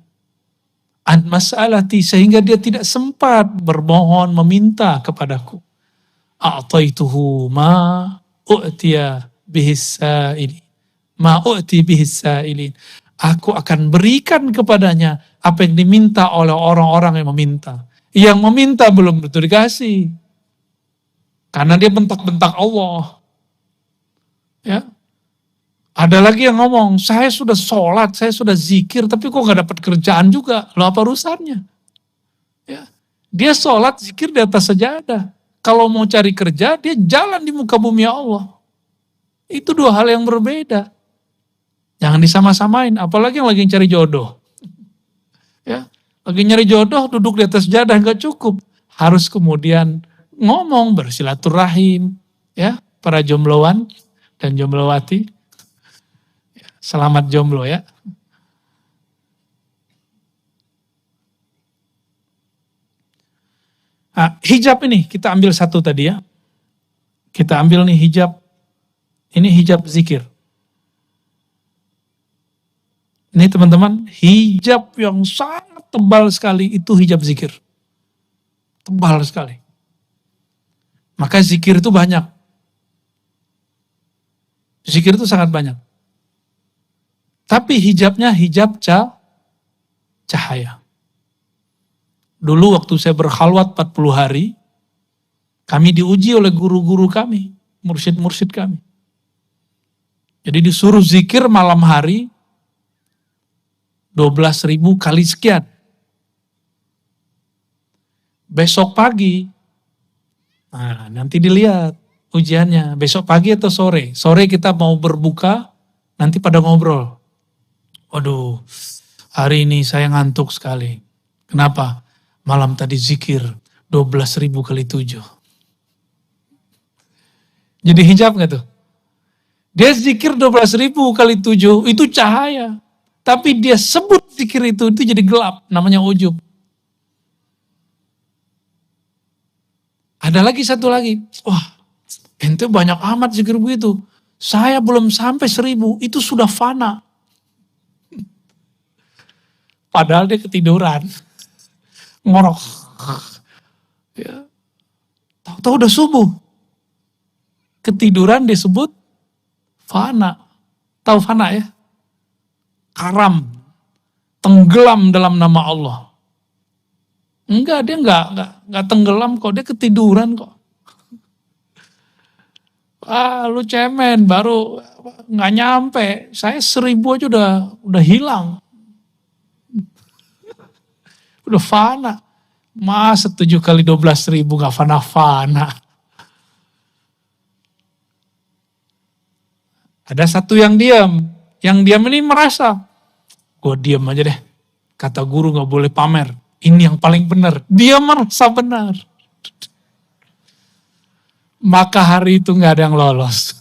An mas'alati, sehingga dia tidak sempat bermohon, meminta kepadaku. A'taituhu ma u'tiya bihis sa'ili. Ma u'ti bihis sa'ilin. Aku akan berikan kepadanya apa yang diminta oleh orang-orang yang meminta. Yang meminta belum tentu dikasih. Karena dia bentak-bentak Allah. Ya. Ada lagi yang ngomong, saya sudah sholat, saya sudah zikir, tapi kok gak dapat kerjaan juga. Loh apa urusannya? Ya. Dia sholat, zikir di atas sajadah. Kalau mau cari kerja, dia jalan di muka bumi Allah. Itu dua hal yang berbeda. Jangan disama-samain, apalagi yang lagi cari jodoh. Ya, lagi nyari jodoh, duduk di atas sajadah nggak cukup. Harus kemudian ngomong, bersilaturahim. Ya, para jombloan dan jomblowati. Selamat jomblo ya. Nah, hijab ini kita ambil satu tadi ya. Kita ambil nih hijab. Ini hijab zikir. Ini teman-teman, hijab yang sangat tebal sekali itu hijab zikir. Tebal sekali. Maka zikir itu banyak. Zikir itu sangat banyak. Tapi hijabnya hijab cahaya. Dulu waktu saya berkhalwat 40 hari, kami diuji oleh guru-guru kami, mursyid-mursyid kami. Jadi disuruh zikir malam hari 12.000 kali sekian. Besok pagi, nah nanti dilihat ujiannya, besok pagi atau sore. Sore kita mau berbuka, nanti pada ngobrol. Waduh, hari ini saya ngantuk sekali. Kenapa? Malam tadi zikir 12.000 kali 7. Jadi hijab gak tuh? Dia zikir 12.000 kali 7, itu cahaya. Tapi dia sebut zikir itu jadi gelap, namanya ujub. Ada lagi satu lagi, wah ente banyak amat zikir begitu. Saya belum sampai 1.000, itu sudah fana. Padahal dia ketiduran. Ngorok. Ya. Tahu-tahu udah subuh. Ketiduran disebut fana. Tahu fana ya? Karam. Tenggelam dalam nama Allah. Enggak, dia enggak tenggelam kok, dia ketiduran kok. Lu cemen, baru enggak nyampe. Saya 1.000 aja udah hilang. Udah fana. Masa 7 kali 12.000 gak fana-fana. Ada satu yang diam. Yang diam ini merasa, gue diam aja deh. Kata guru gak boleh pamer. Ini yang paling benar. Dia merasa benar. Maka hari itu gak ada yang lolos.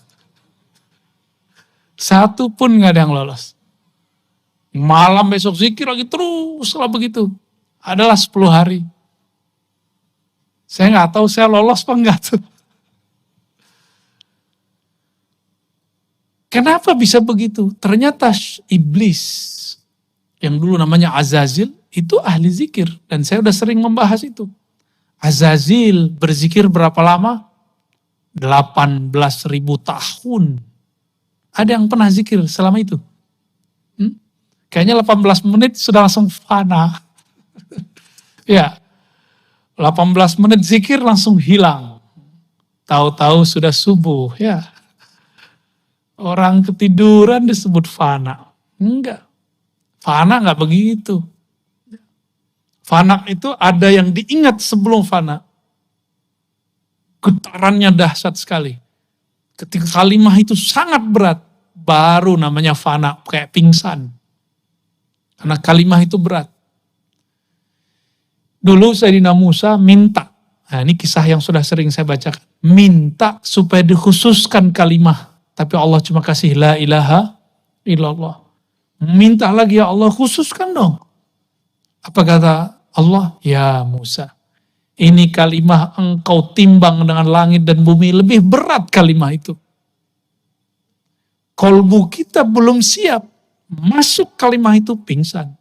Satu pun gak ada yang lolos. Malam besok zikir lagi terus lah begitu. Adalah 10 hari. Saya nggak tahu saya lolos apa enggak tuh. Kenapa bisa begitu? Ternyata iblis yang dulu namanya Azazil itu ahli zikir. Dan saya udah sering membahas itu. Azazil berzikir berapa lama? 18.000 tahun. Ada yang pernah zikir selama itu? Kayaknya 18 menit sudah langsung fana. Ya, 18 menit zikir langsung hilang. Tahu-tahu sudah subuh, ya. Orang ketiduran disebut fana. Enggak. Fana enggak begitu. Fana itu ada yang diingat sebelum fana. Getarannya dahsyat sekali. Ketika kalimah itu sangat berat, baru namanya fana, kayak pingsan. Karena kalimah itu berat. Dulu Sayyidina Musa minta, Nah, ini kisah yang sudah sering saya bacakan. Minta supaya dikhususkan kalimah. Tapi Allah cuma kasih la ilaha illallah. Minta lagi, ya Allah khususkan dong. Apa kata Allah? Ya Musa, ini kalimah engkau timbang dengan langit dan bumi, lebih berat kalimah itu. Kolbu kita belum siap, masuk kalimah itu pingsan.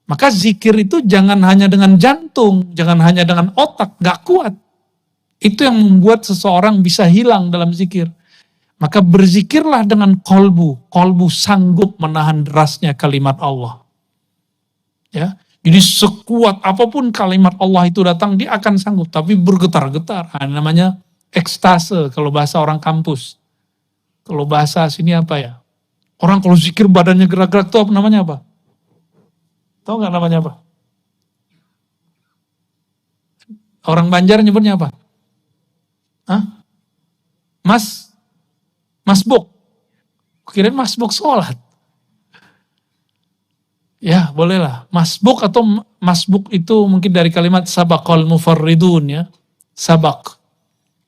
Maka zikir itu jangan hanya dengan jantung, jangan hanya dengan otak, gak kuat. Itu yang membuat seseorang bisa hilang dalam zikir. Maka berzikirlah dengan kolbu. Kolbu sanggup menahan derasnya kalimat Allah. Ya, jadi sekuat apapun kalimat Allah itu datang, dia akan sanggup. Tapi bergetar-getar. Nah, namanya ekstase kalau bahasa orang kampus. Kalau bahasa sini apa ya? Orang kalau zikir badannya gerak-gerak itu namanya apa? Tahu nggak namanya apa? Orang Banjar nyebutnya apa? Hah? Masbuk. Kirain masbuk sholat. Ya, bolehlah. Masbuk atau masbuk itu mungkin dari kalimat sabaqal mufarridun ya. Sabak.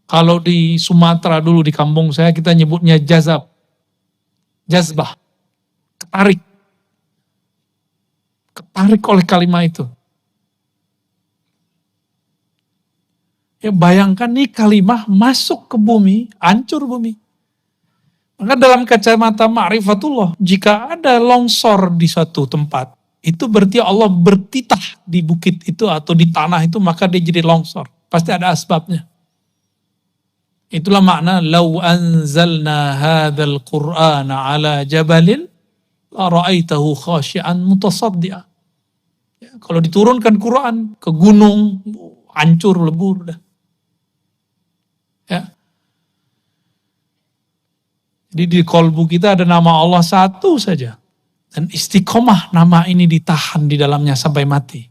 Kalau di Sumatera dulu di kampung saya kita nyebutnya jazbah. Ketarik. Ketarik oleh kalimat itu. Ya bayangkan nih kalimah masuk ke bumi, hancur bumi. Maka dalam kacamata ma'rifatullah, jika ada longsor di suatu tempat, itu berarti Allah bertitah di bukit itu atau di tanah itu, maka dia jadi longsor. Pasti ada asbabnya. Itulah makna, "Lau anzalna hadzal Qur'ana ala jabalin, la ra'aitahu khashi'an mutasaddi'a." Ya, kalau diturunkan Quran ke gunung, hancur lebur dah. Ya. Jadi di kolbu kita ada nama Allah satu saja. Dan istiqomah nama ini ditahan di dalamnya sampai mati.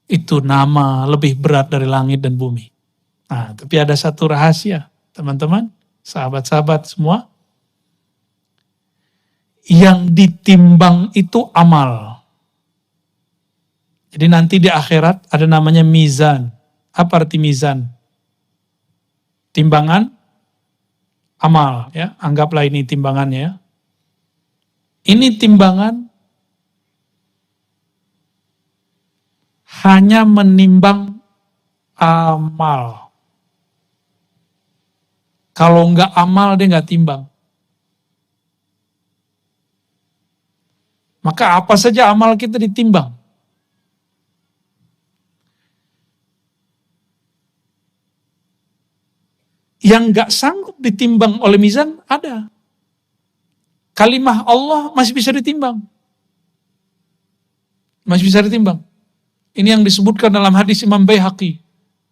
Itu nama lebih berat dari langit dan bumi. Nah, tapi ada satu rahasia, teman-teman, sahabat-sahabat semua. Yang ditimbang itu amal. Jadi nanti di akhirat ada namanya mizan. Apa arti mizan? Timbangan amal, ya. Anggaplah ini timbangannya. Ini timbangan hanya menimbang amal. Kalau enggak amal dia enggak timbang. Maka apa saja amal kita ditimbang. Yang gak sanggup ditimbang oleh mizan ada. Kalimah Allah masih bisa ditimbang. Masih bisa ditimbang. Ini yang disebutkan dalam hadis Imam Baihaqi.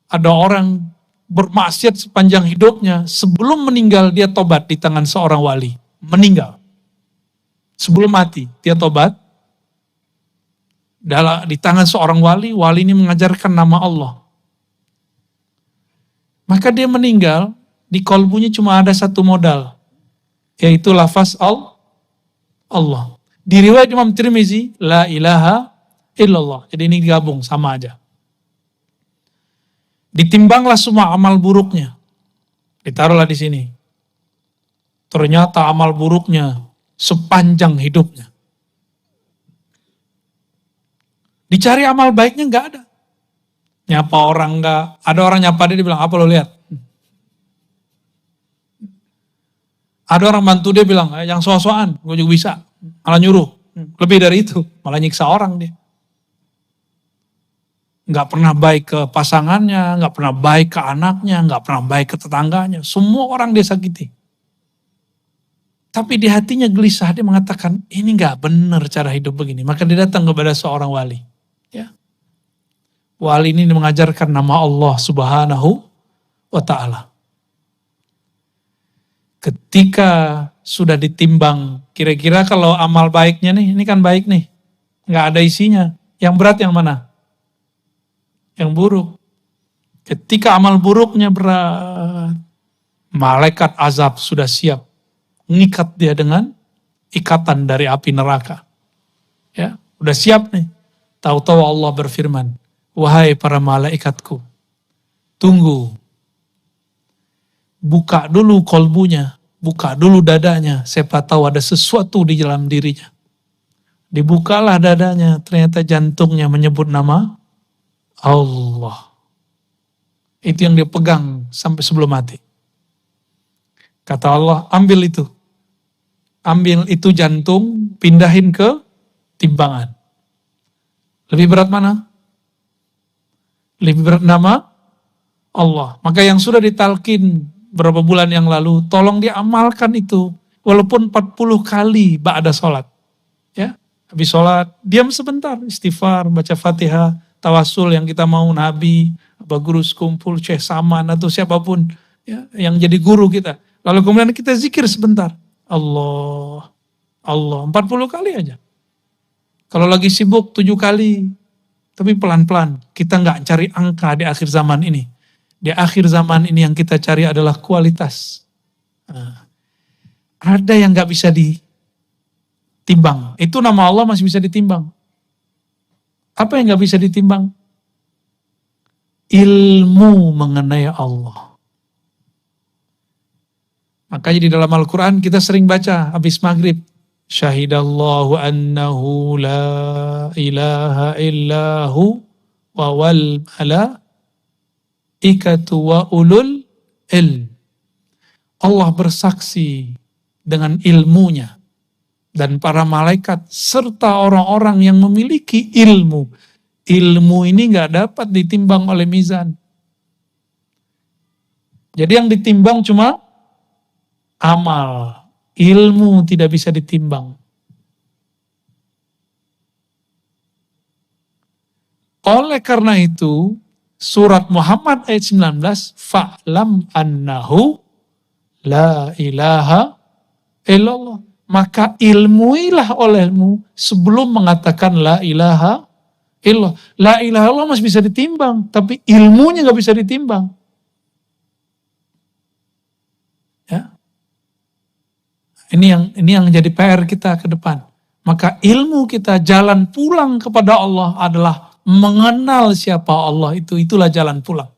Ada orang bermaksiat sepanjang hidupnya. Sebelum meninggal dia tobat di tangan seorang wali. Meninggal. Sebelum mati dia tobat. Di tangan seorang wali. Wali ini mengajarkan nama Allah. Maka dia meninggal. Di kolbunya cuma ada satu modal, yaitu lafaz Allah. Di riwayat Imam Tirmizi, la ilaha illallah. Jadi ini digabung sama aja. Ditimbanglah semua amal buruknya, ditaruhlah di sini. Ternyata amal buruknya sepanjang hidupnya. Dicari amal baiknya nggak ada. Nyapa orang nggak, ada orang nyapa dia bilang apa lo lihat? Ada orang bantu dia bilang, yang soal-soalan, gue juga bisa. Malah nyuruh. Lebih dari itu, malah nyiksa orang dia. Gak pernah baik ke pasangannya, gak pernah baik ke anaknya, gak pernah baik ke tetangganya. Semua orang dia sakiti. Tapi di hatinya gelisah, dia mengatakan, ini gak benar cara hidup begini. Maka dia datang kepada seorang wali. Ya. Wali ini mengajarkan nama Allah Subhanahu wa Ta'ala. Ketika sudah ditimbang, kira-kira kalau amal baiknya nih, ini kan baik nih, nggak ada isinya. Yang berat yang mana? Yang buruk. Ketika amal buruknya berat, malaikat azab sudah siap, ngikat dia dengan ikatan dari api neraka. Ya, udah siap nih. Tahu-tahu Allah berfirman, wahai para malaikatku, Tunggu. Buka dulu kolbunya, buka dulu dadanya, siapa tahu ada sesuatu di dalam dirinya. Dibukalah dadanya, ternyata jantungnya menyebut nama Allah. Itu yang dia pegang sampai sebelum mati. Kata Allah, ambil itu. Ambil itu jantung, pindahin ke timbangan. Lebih berat mana? Lebih berat nama Allah. Maka yang sudah ditalkin berapa bulan yang lalu, tolong diamalkan itu. Walaupun 40 kali ba'da sholat. Ya, habis sholat, diam sebentar, istighfar, baca Fatihah, tawasul yang kita mau Nabi, apa guru sekumpul, Syekh Saman atau siapapun ya, yang jadi guru kita. Lalu kemudian kita zikir sebentar. Allah, Allah, 40 kali aja. Kalau lagi sibuk 7 kali, tapi pelan-pelan. Kita nggak cari angka di akhir zaman ini. Di akhir zaman ini yang kita cari adalah kualitas. Nah, ada yang nggak bisa ditimbang. Itu nama Allah masih bisa ditimbang. Apa yang nggak bisa ditimbang? Ilmu mengenai Allah. Makanya di dalam Al-Quran kita sering baca habis maghrib. Syahidallahu annahu la ilaha illahu wa wal malaikatu wa ulul ilm. Allah bersaksi dengan ilmunya dan para malaikat serta orang-orang yang memiliki ilmu. Ilmu ini gak dapat ditimbang oleh mizan. Jadi yang ditimbang cuma amal. Ilmu tidak bisa ditimbang. Oleh karena itu, surat Muhammad ayat 19, fa'lam annahu la ilaha illallah. Maka ilmuilah olehmu sebelum mengatakan la ilaha illallah. La ilaha illallah masih bisa ditimbang, tapi ilmunya gak bisa ditimbang. Ya. Ini yang jadi PR kita ke depan. Maka ilmu kita jalan pulang kepada Allah adalah mengenal siapa Allah itu. Itulah jalan pulang.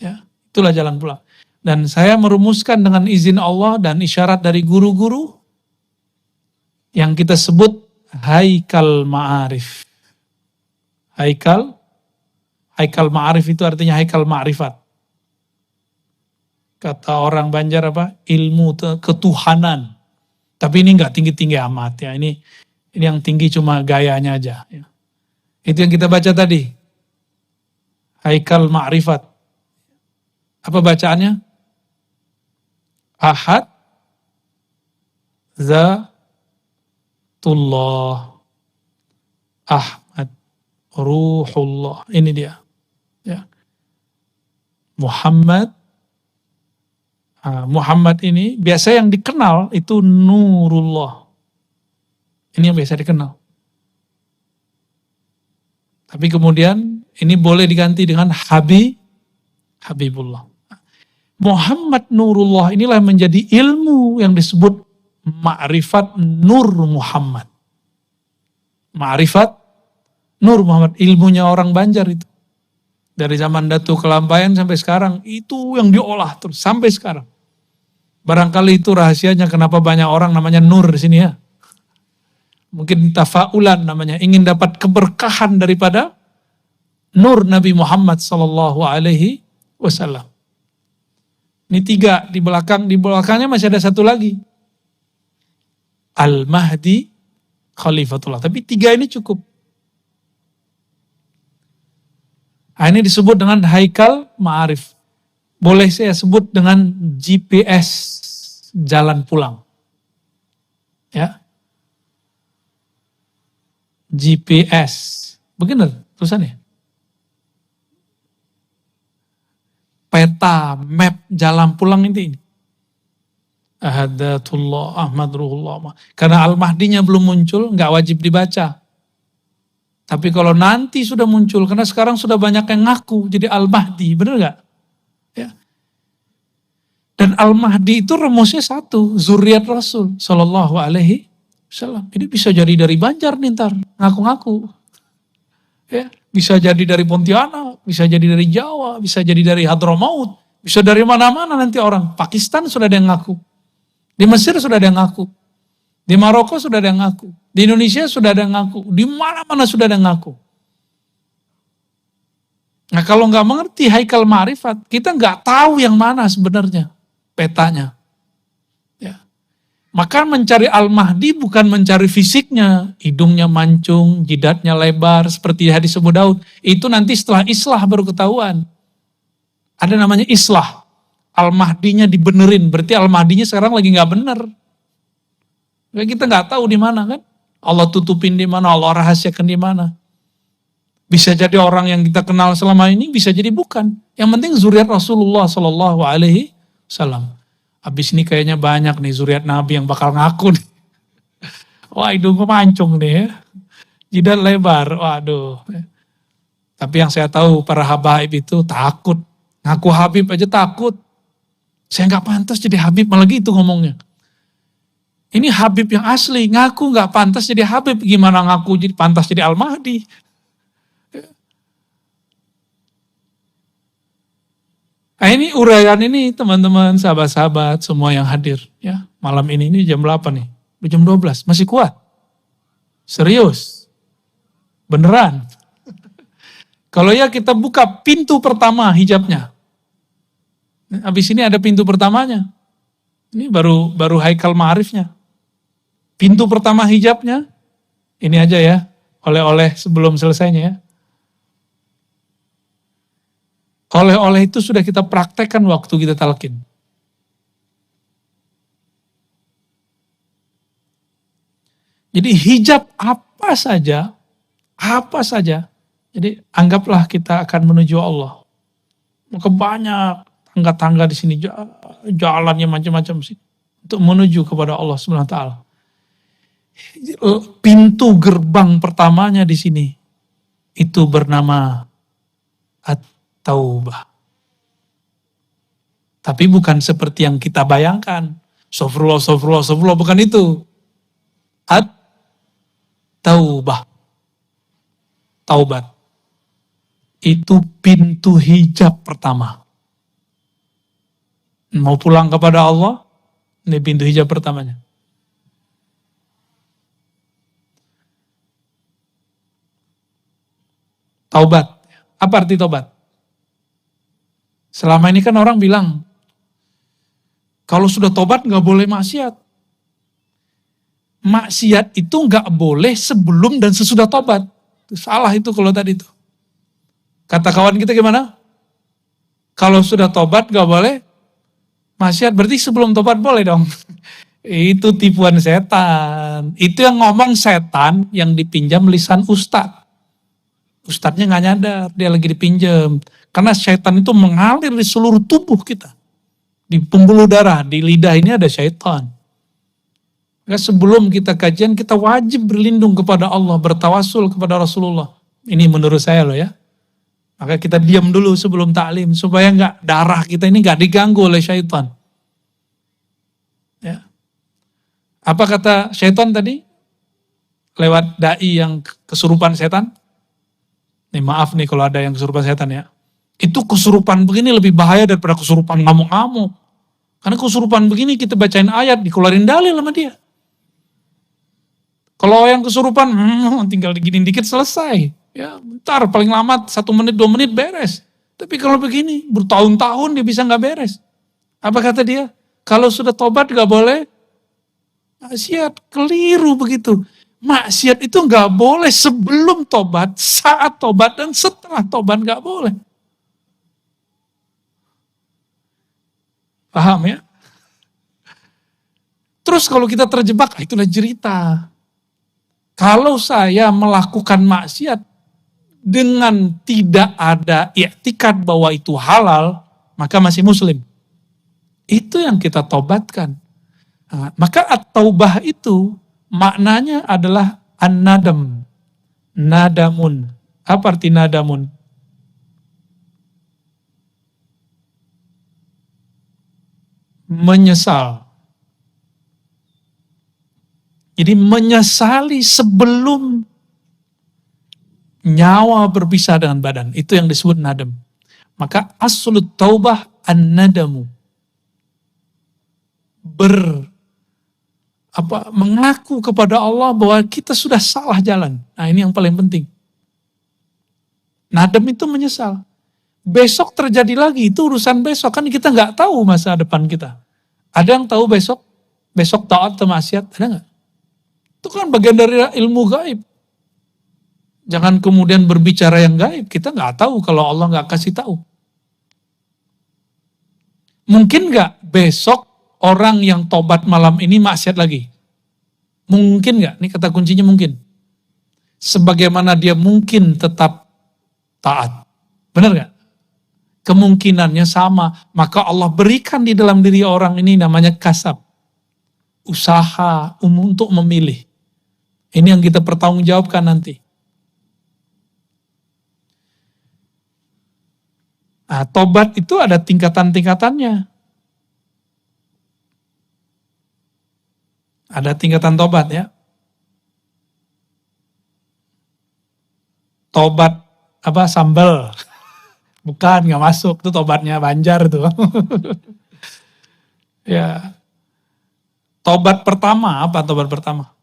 Ya, itulah jalan pulang. Dan saya merumuskan dengan izin Allah dan isyarat dari guru-guru yang kita sebut haikal ma'arif. Haikal ma'arif itu artinya haikal ma'rifat. Kata orang Banjar apa? Ilmu ketuhanan. Tapi ini enggak tinggi-tinggi amat ya. Ini yang tinggi cuma gayanya aja. Ya. Itu yang kita baca tadi. Haikal ma'rifat. Apa bacaannya? Ahad. Zatullah. Ahmad. Ruhullah. Ini dia. Ya. Muhammad ini biasa yang dikenal itu Nurullah. Ini yang biasa dikenal. Tapi kemudian ini boleh diganti dengan Habibullah. Muhammad Nurullah inilah menjadi ilmu yang disebut ma'rifat Nur Muhammad. Ma'rifat Nur Muhammad, ilmunya orang Banjar itu. Dari zaman Datu Kelampaian sampai sekarang itu yang diolah terus sampai sekarang. Barangkali itu rahasianya kenapa banyak orang namanya Nur di sini ya. Mungkin tafaulan namanya, ingin dapat keberkahan daripada Nur Nabi Muhammad sallallahu alaihi wasallam. Ini 3 di belakangnya masih ada 1 lagi. Al-Mahdi Khalifatullah. Tapi 3 ini cukup. Nah, ini disebut dengan haikal ma'arif. Boleh saya sebut dengan GPS jalan pulang. Ya. GPS. Benar tulisannya? Peta, map jalan pulang ini. Ahadatullah, Ahmad Ruhullah. Karena Al-Mahdinya belum muncul, nggak wajib dibaca. Tapi kalau nanti sudah muncul, karena sekarang sudah banyak yang ngaku jadi Al-Mahdi, benar nggak? Ya. Dan Al-Mahdi itu rumusnya 1, zuriat Rasul Sallallahu Alaihi Wasallam. Ini bisa jadi dari Banjar nih ntar, ngaku-ngaku. Ya, bisa jadi dari Pontianak, bisa jadi dari Jawa, bisa jadi dari Hadramaut, bisa dari mana-mana nanti orang. Pakistan sudah ada yang ngaku. Di Mesir sudah ada yang ngaku. Di Maroko sudah ada yang ngaku. Di Indonesia sudah ada yang ngaku. Di mana-mana sudah ada yang ngaku. Nah kalau nggak mengerti haikal ma'rifat, kita nggak tahu yang mana sebenarnya petanya. Ya. Maka mencari Al-Mahdi bukan mencari fisiknya, hidungnya mancung, jidatnya lebar, seperti hadis Abu Daud. Itu nanti setelah islah baru ketahuan. Ada namanya islah. Al-Mahdinya dibenerin, berarti Al-Mahdinya sekarang lagi nggak bener. Kita nggak tahu di mana kan? Allah tutupin di mana, Allah rahasiakan di mana. Bisa jadi orang yang kita kenal selama ini, bisa jadi bukan. Yang penting zuriat Rasulullah Sallallahu Alaihi Wasallam. Habis ini kayaknya banyak nih zuriat Nabi yang bakal ngaku nih. Wah hidungku mancung nih ya. Jidat lebar, waduh. Tapi yang saya tahu para habaib itu takut. Ngaku Habib aja takut. Saya nggak pantas jadi Habib, malah gitu ngomongnya. Ini Habib yang asli, ngaku nggak pantas jadi Habib. Gimana ngaku jadi pantas jadi Al-Mahdi? Nah ini uraian ini teman-teman, sahabat-sahabat semua yang hadir. Ya, malam ini jam 8 nih, udah jam 12, masih kuat? Serius? Beneran? Kalau ya kita buka pintu pertama hijabnya. Habis ini ada pintu pertamanya. Ini baru haikal ma'arifnya. Pintu pertama hijabnya, ini aja ya, oleh-oleh sebelum selesainya ya. Oleh-oleh itu sudah kita praktekkan waktu kita talqin. Jadi hijab apa saja. Jadi anggaplah kita akan menuju Allah. Maka banyak tangga-tangga di sini, jalannya macam-macam sih untuk menuju kepada Allah Subhanahu wa taala. Pintu gerbang pertamanya di sini itu bernama At-Taubah. Tapi bukan seperti yang kita bayangkan. Sofrullah, bukan itu. At-Taubah. Taubat. Itu pintu hijab pertama. Mau pulang kepada Allah, ini pintu hijab pertamanya. Taubat. Apa arti taubat? Selama ini kan orang bilang, kalau sudah taubat gak boleh maksiat. Maksiat itu gak boleh sebelum dan sesudah taubat. Salah itu kalau tadi itu. Kata kawan kita gimana? Kalau sudah taubat gak boleh maksiat, berarti sebelum taubat boleh dong. Itu tipuan setan. Itu yang ngomong setan yang dipinjam lisan ustadz. Ustadznya gak nyadar, dia lagi dipinjam. Karena setan itu mengalir di seluruh tubuh kita. Di pembuluh darah, di lidah ini ada setan. Maka sebelum kita kajian, kita wajib berlindung kepada Allah, bertawasul kepada Rasulullah. Ini menurut saya loh ya. Maka kita diam dulu sebelum taklim, supaya darah kita ini gak diganggu oleh syaitan. Ya. Apa kata syaitan tadi? Lewat dai yang kesurupan setan? Nih maaf nih kalau ada yang kesurupan setan ya. Itu kesurupan begini lebih bahaya daripada kesurupan ngamuk-ngamuk. Karena kesurupan begini kita bacain ayat, dikeluarin dalil sama dia. Kalau yang kesurupan, tinggal diginin dikit selesai. Ya, bentar, paling lama 1 menit, 2 menit beres. Tapi kalau begini, bertahun-tahun dia bisa gak beres. Apa kata dia? Kalau sudah tobat gak boleh maksiat, keliru begitu. Maksiat itu gak boleh sebelum tobat, saat tobat, dan setelah tobat gak boleh. Paham ya? Terus kalau kita terjebak, itulah cerita. Kalau saya melakukan maksiat dengan tidak ada i'tikad bahwa itu halal, maka masih muslim. Itu yang kita tobatkan. Nah, maka at-taubah itu maknanya adalah an-nadam. Nadamun. Apa arti nadamun? Menyesal. Jadi menyesali sebelum Nyawa berpisah dengan badan. Itu yang disebut nadam. Maka aslut taubah an-nadamu. Mengaku kepada Allah bahwa kita sudah salah jalan. Nah, ini yang paling penting. Nadam itu menyesal. Besok terjadi lagi, itu urusan besok. Kan kita nggak tahu masa depan kita. Ada yang tahu besok taat atau maksiat, ada nggak? Itu kan bagian dari ilmu gaib. Jangan kemudian berbicara yang gaib. Kita nggak tahu kalau Allah nggak kasih tahu. Mungkin nggak besok orang yang tobat malam ini maksiat lagi? Mungkin nggak? Ini kata kuncinya mungkin. Sebagaimana dia mungkin tetap taat. Benar nggak? Kemungkinannya sama. Maka Allah berikan di dalam diri orang ini namanya kasab. Usaha untuk memilih. Ini yang kita pertanggungjawabkan nanti. Nah, tobat itu ada tingkatan-tingkatannya. Ada tingkatan tobat ya. Tobat sambal. Bukan, nggak masuk. Itu tobatnya Banjar tuh. Ya. Tobat pertama, apa tobat pertama?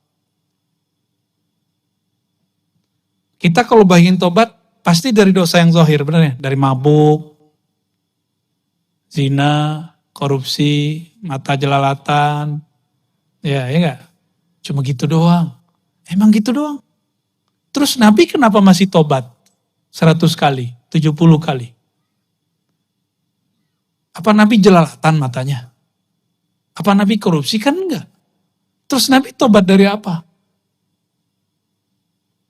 Kita kalau bayangin tobat, pasti dari dosa yang zahir, benar ya? Dari mabuk, zina, korupsi, mata jelalatan. Ya enggak? Cuma gitu doang. Emang gitu doang. Terus Nabi kenapa masih tobat? 100 kali, 70 kali. Apa Nabi jelalatan matanya? Apa Nabi korupsi? Kan enggak. Terus Nabi tobat dari apa?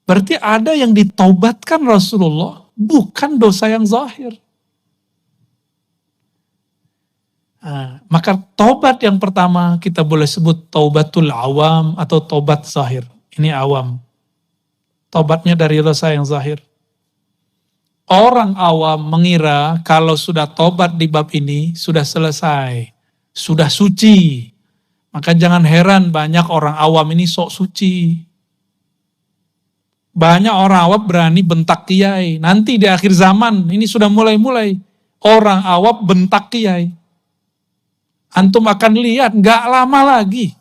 Berarti ada yang ditaubatkan Rasulullah, bukan dosa yang zahir. Nah, maka taubat yang pertama kita boleh sebut taubatul awam atau taubat zahir. Ini awam. Taubatnya dari dosa yang zahir. Orang awam mengira kalau sudah taubat di bab ini sudah selesai, sudah suci. Maka jangan heran banyak orang awam ini sok suci. Banyak orang awam berani bentak kiai. Nanti di akhir zaman ini sudah mulai-mulai orang awam bentak kiai. Antum akan lihat gak lama lagi.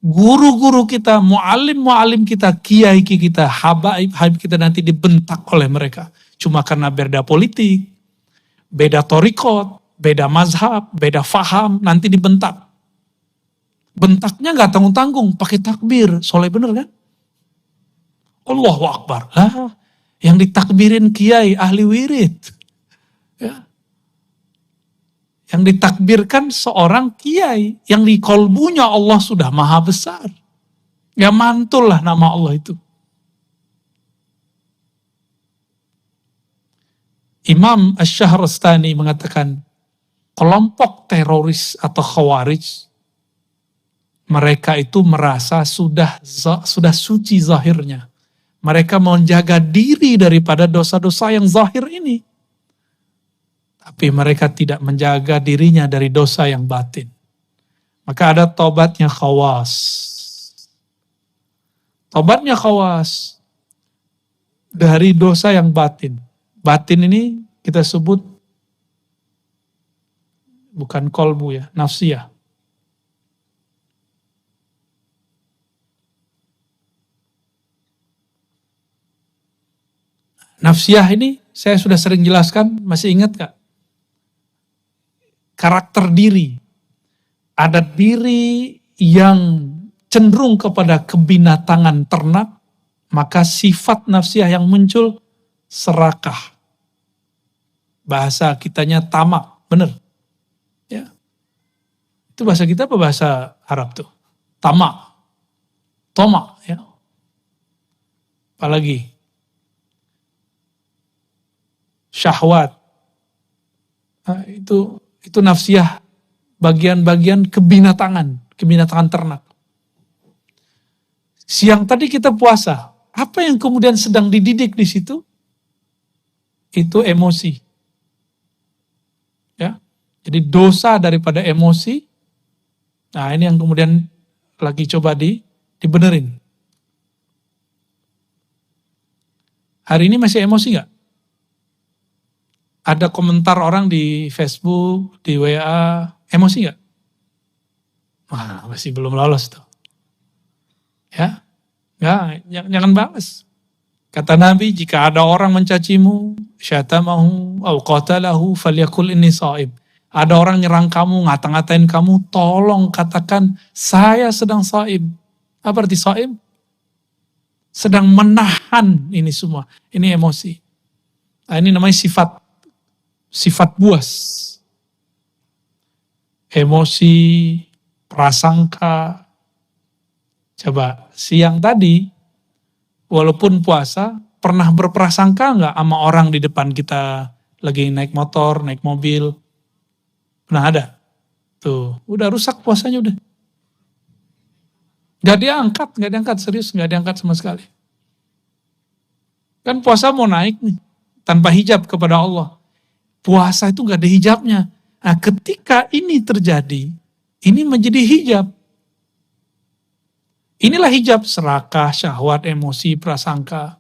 Guru-guru kita, mu'alim kita, kiai kita, habaib kita nanti dibentak oleh mereka. Cuma karena beda politik, beda torikot, beda mazhab, beda faham, nanti dibentak. Bentaknya gak tanggung-tanggung, pakai takbir. Soleh bener kan? Allahu Akbar. Yang ditakbirin kiai, ahli wirid. Ya. Yang ditakbirkan seorang kiai. Yang di kolbunya Allah sudah maha besar. Ya mantul lah nama Allah itu. Imam Asy-Syahrastani mengatakan, kelompok teroris atau khawarij, mereka itu merasa sudah suci zahirnya. Mereka menjaga diri daripada dosa-dosa yang zahir ini. Tapi mereka tidak menjaga dirinya dari dosa yang batin. Maka ada taubatnya khawas. Taubatnya khawas dari dosa yang batin. Batin ini kita sebut bukan kolbu ya, nafsiyah. Nafsiyah ini saya sudah sering jelaskan, masih ingat gak? Karakter diri. Ada diri yang cenderung kepada kebinatangan ternak, maka sifat nafsiyah yang muncul serakah. Bahasa kitanya tamak, benar. Ya. Itu bahasa kita apa bahasa Arab tuh? Tamak. Tomak, ya. Apalagi syahwat. Nah, itu nafsiyah, bagian-bagian kebinatangan ternak. Siang tadi kita puasa, apa yang kemudian sedang dididik di situ? Itu emosi. Ya. Jadi dosa daripada emosi. Nah, ini yang kemudian lagi coba dibenerin. Hari ini masih emosi nggak? Ada komentar orang di Facebook, di WA, emosi nggak? Wah, masih belum lolos tuh. Ya, nggak, jangan balas. Kata Nabi, jika ada orang mencacimu, syatamahu, au qatalahu, falyakul inni sha'im. Ada orang nyerang kamu, ngata-ngatain kamu, tolong katakan, saya sedang sha'im. Apa arti sha'im? Sedang menahan ini semua. Ini emosi. Nah, ini namanya sifat buas. Emosi, prasangka. Coba, siang tadi, walaupun puasa, pernah berprasangka nggak sama orang di depan kita lagi naik motor, naik mobil? Pernah ada? Tuh, udah rusak puasanya udah. Gak diangkat, serius gak diangkat sama sekali. Kan puasa mau naik nih, tanpa hijab kepada Allah. Puasa itu gak ada hijabnya. Nah, ketika ini terjadi, ini menjadi hijab. Inilah hijab serakah, syahwat, emosi, prasangka.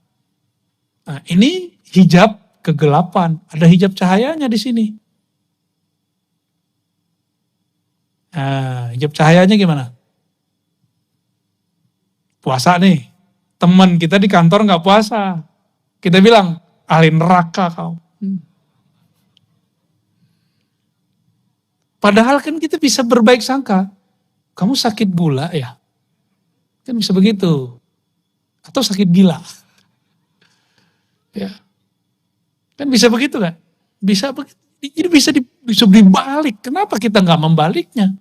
Nah, ini hijab kegelapan. Ada hijab cahayanya di sini. Nah, hijab cahayanya gimana? Puasa nih. Teman kita di kantor gak puasa. Kita bilang, ahli neraka kau. Padahal kan kita bisa berbaik sangka. Kamu sakit gula ya? Kan bisa begitu. Atau sakit gila. Ya. Kan bisa begitu kan? Bisa begitu. Jadi bisa dibalik. Kenapa kita nggak membaliknya?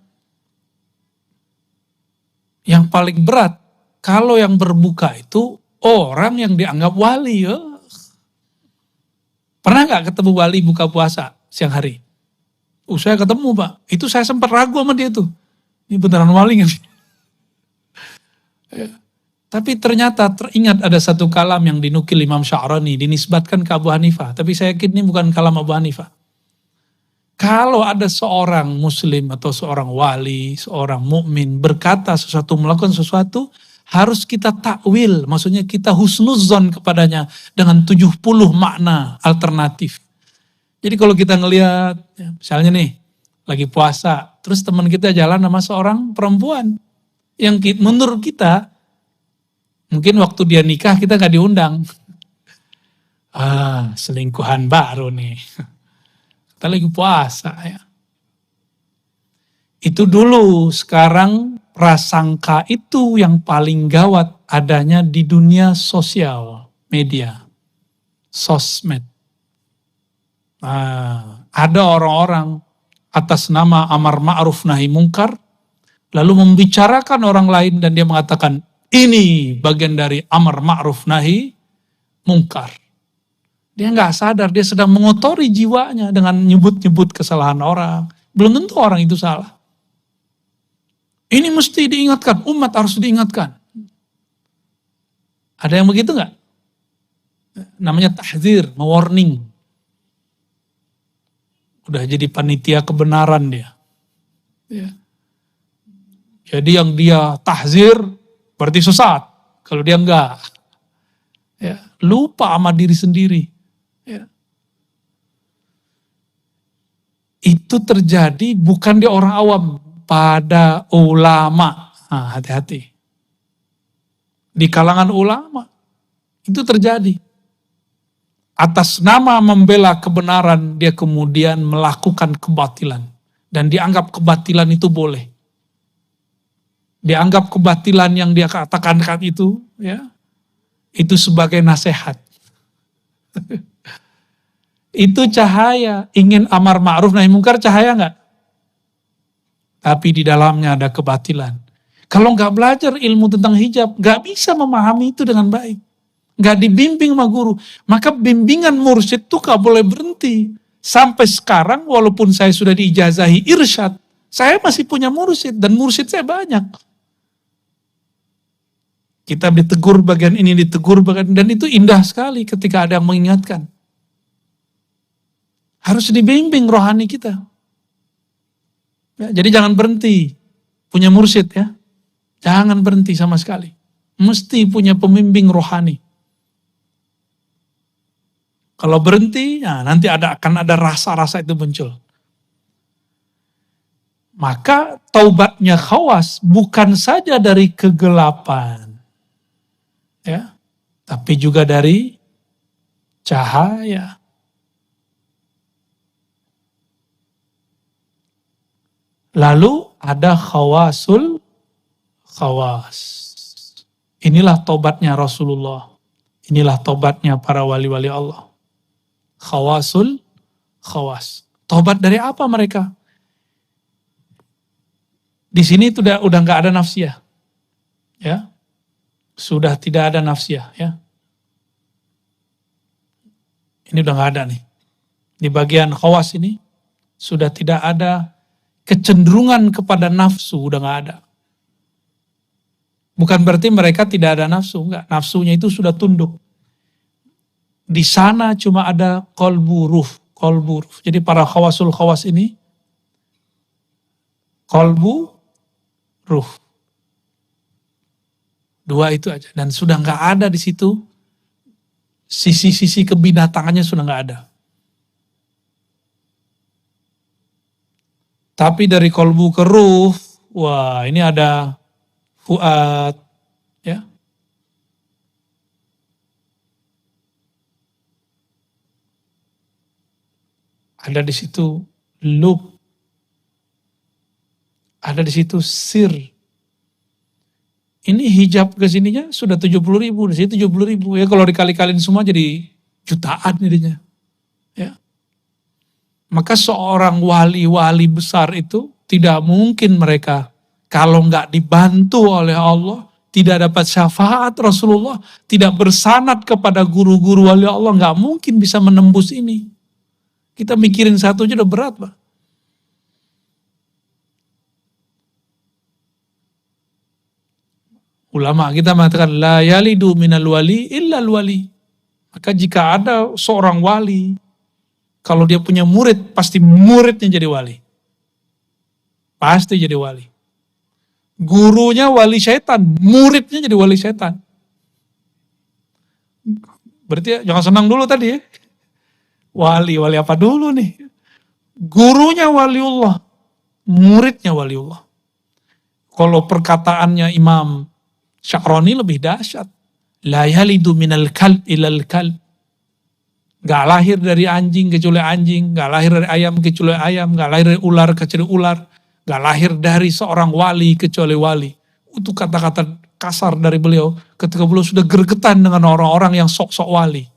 Yang paling berat, kalau yang berbuka itu orang yang dianggap wali. Oh. Pernah nggak ketemu wali buka puasa siang hari? Saya ketemu Pak. Itu saya sempat ragu sama dia tuh. Ini beneran wali nggak sih? Ya. Tapi ternyata teringat ada satu kalam yang dinukil Imam Sya'rani, dinisbatkan ke Abu Hanifah. Tapi saya yakin ini bukan kalam Abu Hanifah. Kalau ada seorang muslim atau seorang wali, seorang mukmin berkata sesuatu, melakukan sesuatu, harus kita takwil. Maksudnya kita husnuzon kepadanya dengan 70 makna alternatif. Jadi kalau kita ngelihat, ya, misalnya nih, lagi puasa, terus teman kita jalan sama seorang perempuan, yang menurut kita, mungkin waktu dia nikah kita gak diundang. Selingkuhan baru nih. Kita lagi puasa ya. Itu dulu, sekarang prasangka itu yang paling gawat adanya di dunia sosial, media, sosmed. Ada orang-orang atas nama amar ma'ruf nahi mungkar, lalu membicarakan orang lain dan dia mengatakan, ini bagian dari amar ma'ruf nahi mungkar. Dia nggak sadar, dia sedang mengotori jiwanya dengan nyebut-nyebut kesalahan orang. Belum tentu orang itu salah. Ini mesti diingatkan, umat harus diingatkan. Ada yang begitu nggak? Namanya tahzir, warning. Udah jadi panitia kebenaran dia. Ya. Jadi yang dia tahzir berarti sesat. Kalau dia enggak. Ya. Lupa sama diri sendiri. Ya. Itu terjadi bukan di orang awam. Pada ulama. Nah, hati-hati. Di kalangan ulama. Itu terjadi. Atas nama membela kebenaran, dia kemudian melakukan kebatilan. Dan dianggap kebatilan itu boleh. Dianggap kebatilan yang dia katakan itu, ya, itu sebagai nasihat. Itu cahaya. Ingin amar ma'ruf nahi mungkar, cahaya enggak? Tapi di dalamnya ada kebatilan. Kalau enggak belajar ilmu tentang hijab, enggak bisa memahami itu dengan baik. Gak dibimbing sama guru. Maka bimbingan mursyid itu gak boleh berhenti. Sampai sekarang walaupun saya sudah diijazahi irsyad, saya masih punya mursyid dan mursyid saya banyak. Kita ditegur bagian ini, ditegur bagian ini, dan itu indah sekali ketika ada yang mengingatkan. Harus dibimbing rohani kita. Ya, jadi jangan berhenti punya mursyid ya. Jangan berhenti sama sekali. Mesti punya pembimbing rohani. Kalau berhenti, nah nanti akan ada rasa-rasa itu muncul. Maka taubatnya Khawas bukan saja dari kegelapan, ya, tapi juga dari cahaya. Lalu ada khawasul khawas. Inilah tobatnya Rasulullah. Inilah tobatnya para wali-wali Allah. Khawasul khawas. Tobat dari apa mereka? Di sini udah nggak ada nafsiyah, ya, sudah tidak ada nafsiyah, ya. Ini udah nggak ada nih. Di bagian khawas ini sudah tidak ada kecenderungan kepada nafsu, udah nggak ada. Bukan berarti mereka tidak ada nafsu, enggak. Nafsunya itu sudah tunduk. Di sana cuma ada qalbu ruh. Jadi para khawasul khawas ini qalbu ruh. Dua itu aja. Dan sudah nggak ada di situ sisi-sisi kebinatangannya, sudah nggak ada. Tapi dari qalbu ke ruh, wah ini ada fuad, ya. Ada di situ lub. Ada di situ sir. Ini hijab ke sininya sudah 70.000, di sini 70.000. Ya kalau dikali-kalin semua jadi jutaan jadinya. Ya. Maka seorang wali-wali besar itu tidak mungkin mereka kalau nggak dibantu oleh Allah, tidak dapat syafaat Rasulullah, tidak bersanad kepada guru-guru wali Allah, nggak mungkin bisa menembus ini. Kita mikirin satu aja udah berat, Pak. Ulama kita mengatakan la yalidu minal wali illal wali. Maka jika ada seorang wali, kalau dia punya murid, pasti muridnya jadi wali. Pasti jadi wali. Gurunya wali syaitan, muridnya jadi wali syaitan. Berarti jangan senang dulu tadi ya. Wali apa dulu nih? Gurunya waliullah, muridnya waliullah. Kalau perkataannya Imam Sya'rani lebih dahsyat. La yalidu minal kalb ilal kalb. Gak lahir dari anjing kecuali anjing, gak lahir dari ayam kecuali ayam, gak lahir dari ular kecuali ular, gak lahir dari seorang wali kecuali wali. Itu kata-kata kasar dari beliau ketika beliau sudah gregetan dengan orang-orang yang sok-sok wali.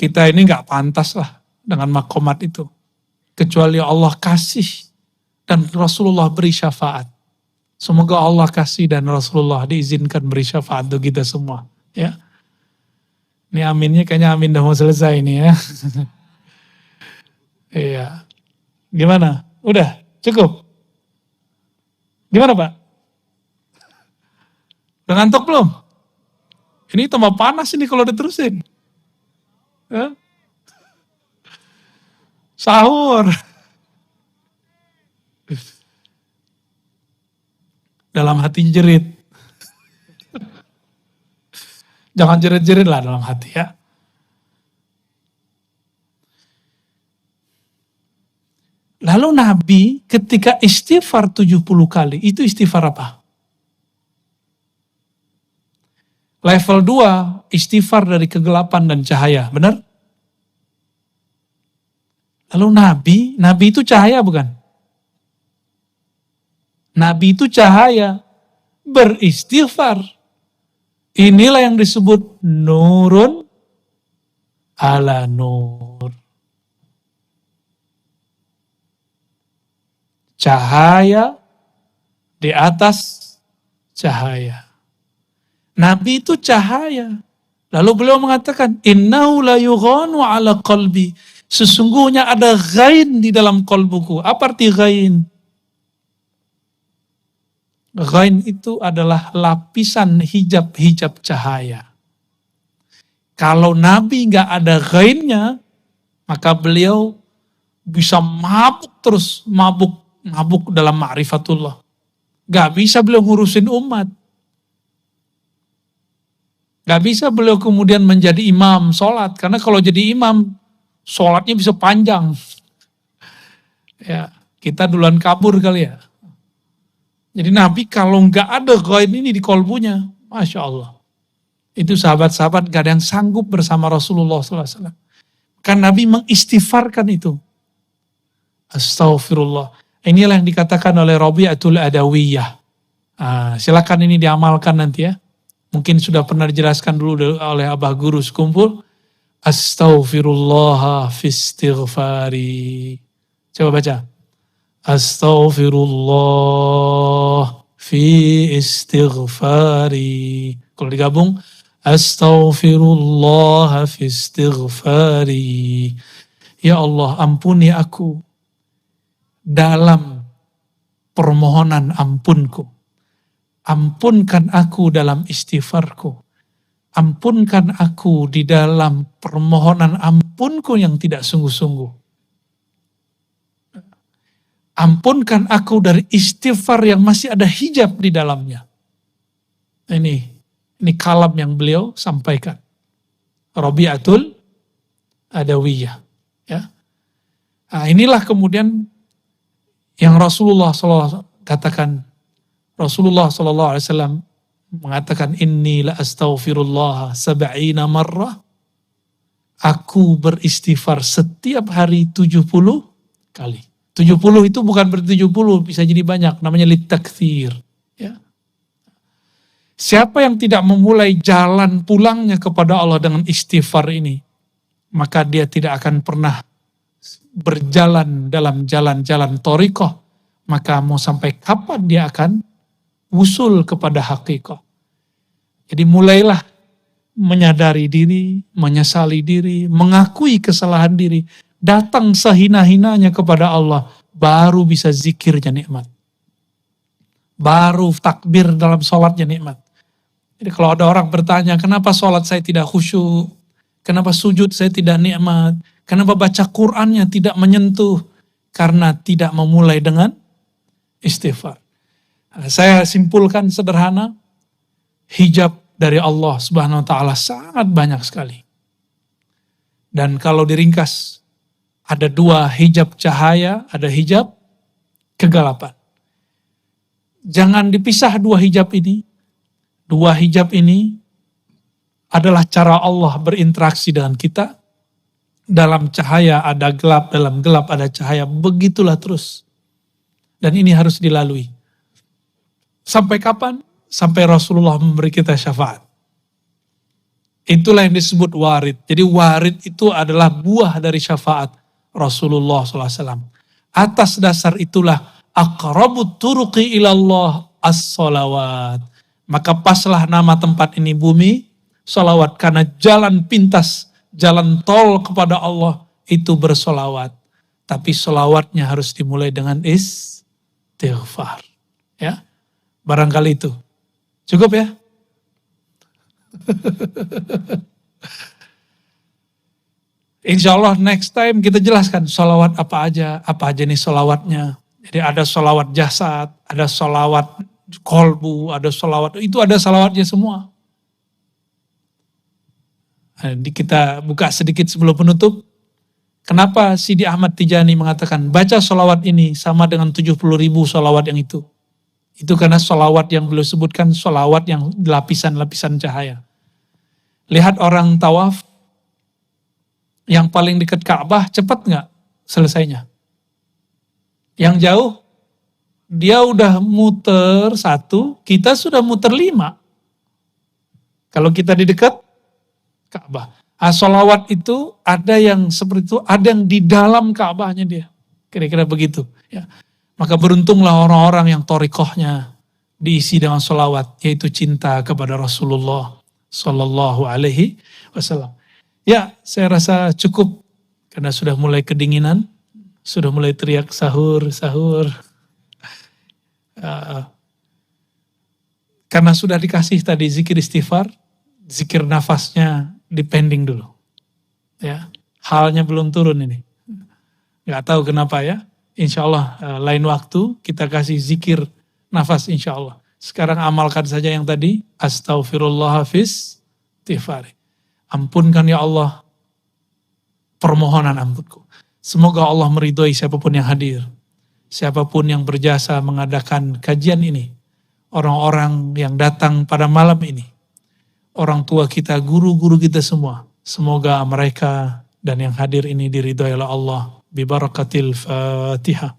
Kita ini gak pantas lah dengan makomat itu. Kecuali Allah kasih dan Rasulullah beri syafaat. Semoga Allah kasih dan Rasulullah diizinkan beri syafaat untuk kita semua. Ya. Ini aminnya kayaknya amin udah mau selesai ini ya. Iya. Gimana? Udah? Cukup? Gimana Pak? Udah ngantuk belum? Ini tambah panas ini kalau diterusin. Ya? Sahur. Dalam hati jerit. Jangan jerit-jerit lah dalam hati ya. Lalu Nabi ketika istighfar 70 kali, itu istighfar apa? Level 2, istighfar dari kegelapan dan cahaya, benar? Lalu Nabi itu cahaya bukan? Nabi itu cahaya, beristighfar. Inilah yang disebut nurun ala nur. Cahaya di atas cahaya. Nabi itu cahaya. Lalu beliau mengatakan, innahu la yughanu ala qalbi. Sesungguhnya ada ghain di dalam qalbuku. Apa arti ghain? Ghain itu adalah lapisan hijab-hijab cahaya. Kalau Nabi nggak ada ghainnya, maka beliau bisa mabuk terus, mabuk dalam ma'rifatullah. Gak bisa beliau ngurusin umat. Gak bisa beliau kemudian menjadi imam sholat. Karena kalau jadi imam, sholatnya bisa panjang. Ya, kita duluan kabur kali ya. Jadi Nabi kalau nggak ada ghaib ini di kolbunya, Masya Allah. Itu sahabat-sahabat gak ada yang sanggup bersama Rasulullah SAW. Kan Nabi mengistighfarkan itu. Astaghfirullah. Inilah yang dikatakan oleh Rabi'atul Adawiyah. Silakan ini diamalkan nanti ya. Mungkin sudah pernah dijelaskan dulu oleh Abah Guru sekumpul. Astaghfirullah fi istighfari. Coba baca. Astaghfirullah fi istighfari. Kalau digabung, astaghfirullah fi istighfari. Ya Allah, ampuni aku dalam permohonan ampunku. Ampunkan aku dalam istighfarku. Ampunkan aku di dalam permohonan ampunku yang tidak sungguh-sungguh. Ampunkan aku dari istighfar yang masih ada hijab di dalamnya. Ini kalam yang beliau sampaikan. Rabi'atul Adawiyah. Ya. Nah, inilah kemudian yang Rasulullah SAW katakan. Rasulullah SAW mengatakan, Inni la astaghfirullah sab'ina marrah. Aku beristighfar setiap hari 70 kali. 70 itu bukan ber-70, bisa jadi banyak. Namanya litakthir. Ya. Siapa yang tidak memulai jalan pulangnya kepada Allah dengan istighfar ini, maka dia tidak akan pernah berjalan dalam jalan-jalan thariqah. Maka mau sampai kapan dia akan usul kepada hakikat. Jadi mulailah menyadari diri, menyesali diri, mengakui kesalahan diri, datang sehina-hinanya kepada Allah, baru bisa zikirnya nikmat. Baru takbir dalam sholatnya nikmat. Jadi kalau ada orang bertanya, kenapa sholat saya tidak khusyuk? Kenapa sujud saya tidak nikmat? Kenapa baca Qur'annya tidak menyentuh? Karena tidak memulai dengan istighfar. Saya simpulkan sederhana, hijab dari Allah Subhanahu wa taala sangat banyak sekali. Dan kalau diringkas, ada dua hijab cahaya, ada hijab kegelapan. Jangan dipisah dua hijab ini. Dua hijab ini adalah cara Allah berinteraksi dengan kita. Dalam cahaya ada gelap, dalam gelap ada cahaya. Begitulah terus. Dan ini harus dilalui. Sampai kapan? Sampai Rasulullah memberi kita syafaat. Itulah yang disebut warid. Jadi warid itu adalah buah dari syafaat Rasulullah SAW. Atas dasar itulah aqrabut turuqi ilallah as-salawat. Maka paslah nama tempat ini bumi salawat. Karena jalan pintas, jalan tol kepada Allah itu bersolawat. Tapi solawatnya harus dimulai dengan istighfar. Ya. Barangkali itu. Cukup ya? Insya Allah next time kita jelaskan sholawat apa aja nih sholawatnya. Jadi ada sholawat jasad, ada sholawat kolbu, ada sholawat, itu ada sholawatnya semua. Nah, kita buka sedikit sebelum penutup. Kenapa Sidi Ahmad Tijani mengatakan baca sholawat ini sama dengan 70.000 sholawat yang itu. Itu karena sholawat yang beliau sebutkan sholawat yang lapisan-lapisan cahaya. Lihat orang tawaf yang paling dekat Ka'bah cepat nggak selesainya? Yang jauh dia udah muter 1, kita sudah muter 5. Kalau kita di dekat Ka'bah. Sholawat itu ada yang seperti itu, ada yang di dalam Ka'bahnya dia. Kira-kira begitu. Ya. Maka beruntunglah orang-orang yang thariqahnya diisi dengan sholawat, yaitu cinta kepada Rasulullah Sallallahu Alaihi Wasallam. Ya, saya rasa cukup karena sudah mulai kedinginan, sudah mulai teriak sahur, sahur. Karena sudah dikasih tadi zikir istighfar, zikir nafasnya dipending dulu. Ya, halnya belum turun ini. Gak tahu kenapa ya. Insya Allah lain waktu kita kasih zikir nafas insya Allah. Sekarang amalkan saja yang tadi. Astaghfirullah hafiz istighfari. Ampunkan ya Allah permohonan ampunku. Semoga Allah meridhoi siapapun yang hadir. Siapapun yang berjasa mengadakan kajian ini. Orang-orang yang datang pada malam ini. Orang tua kita, guru-guru kita semua. Semoga mereka dan yang hadir ini diridhoi oleh Allah. Bibarakatil Fatihah.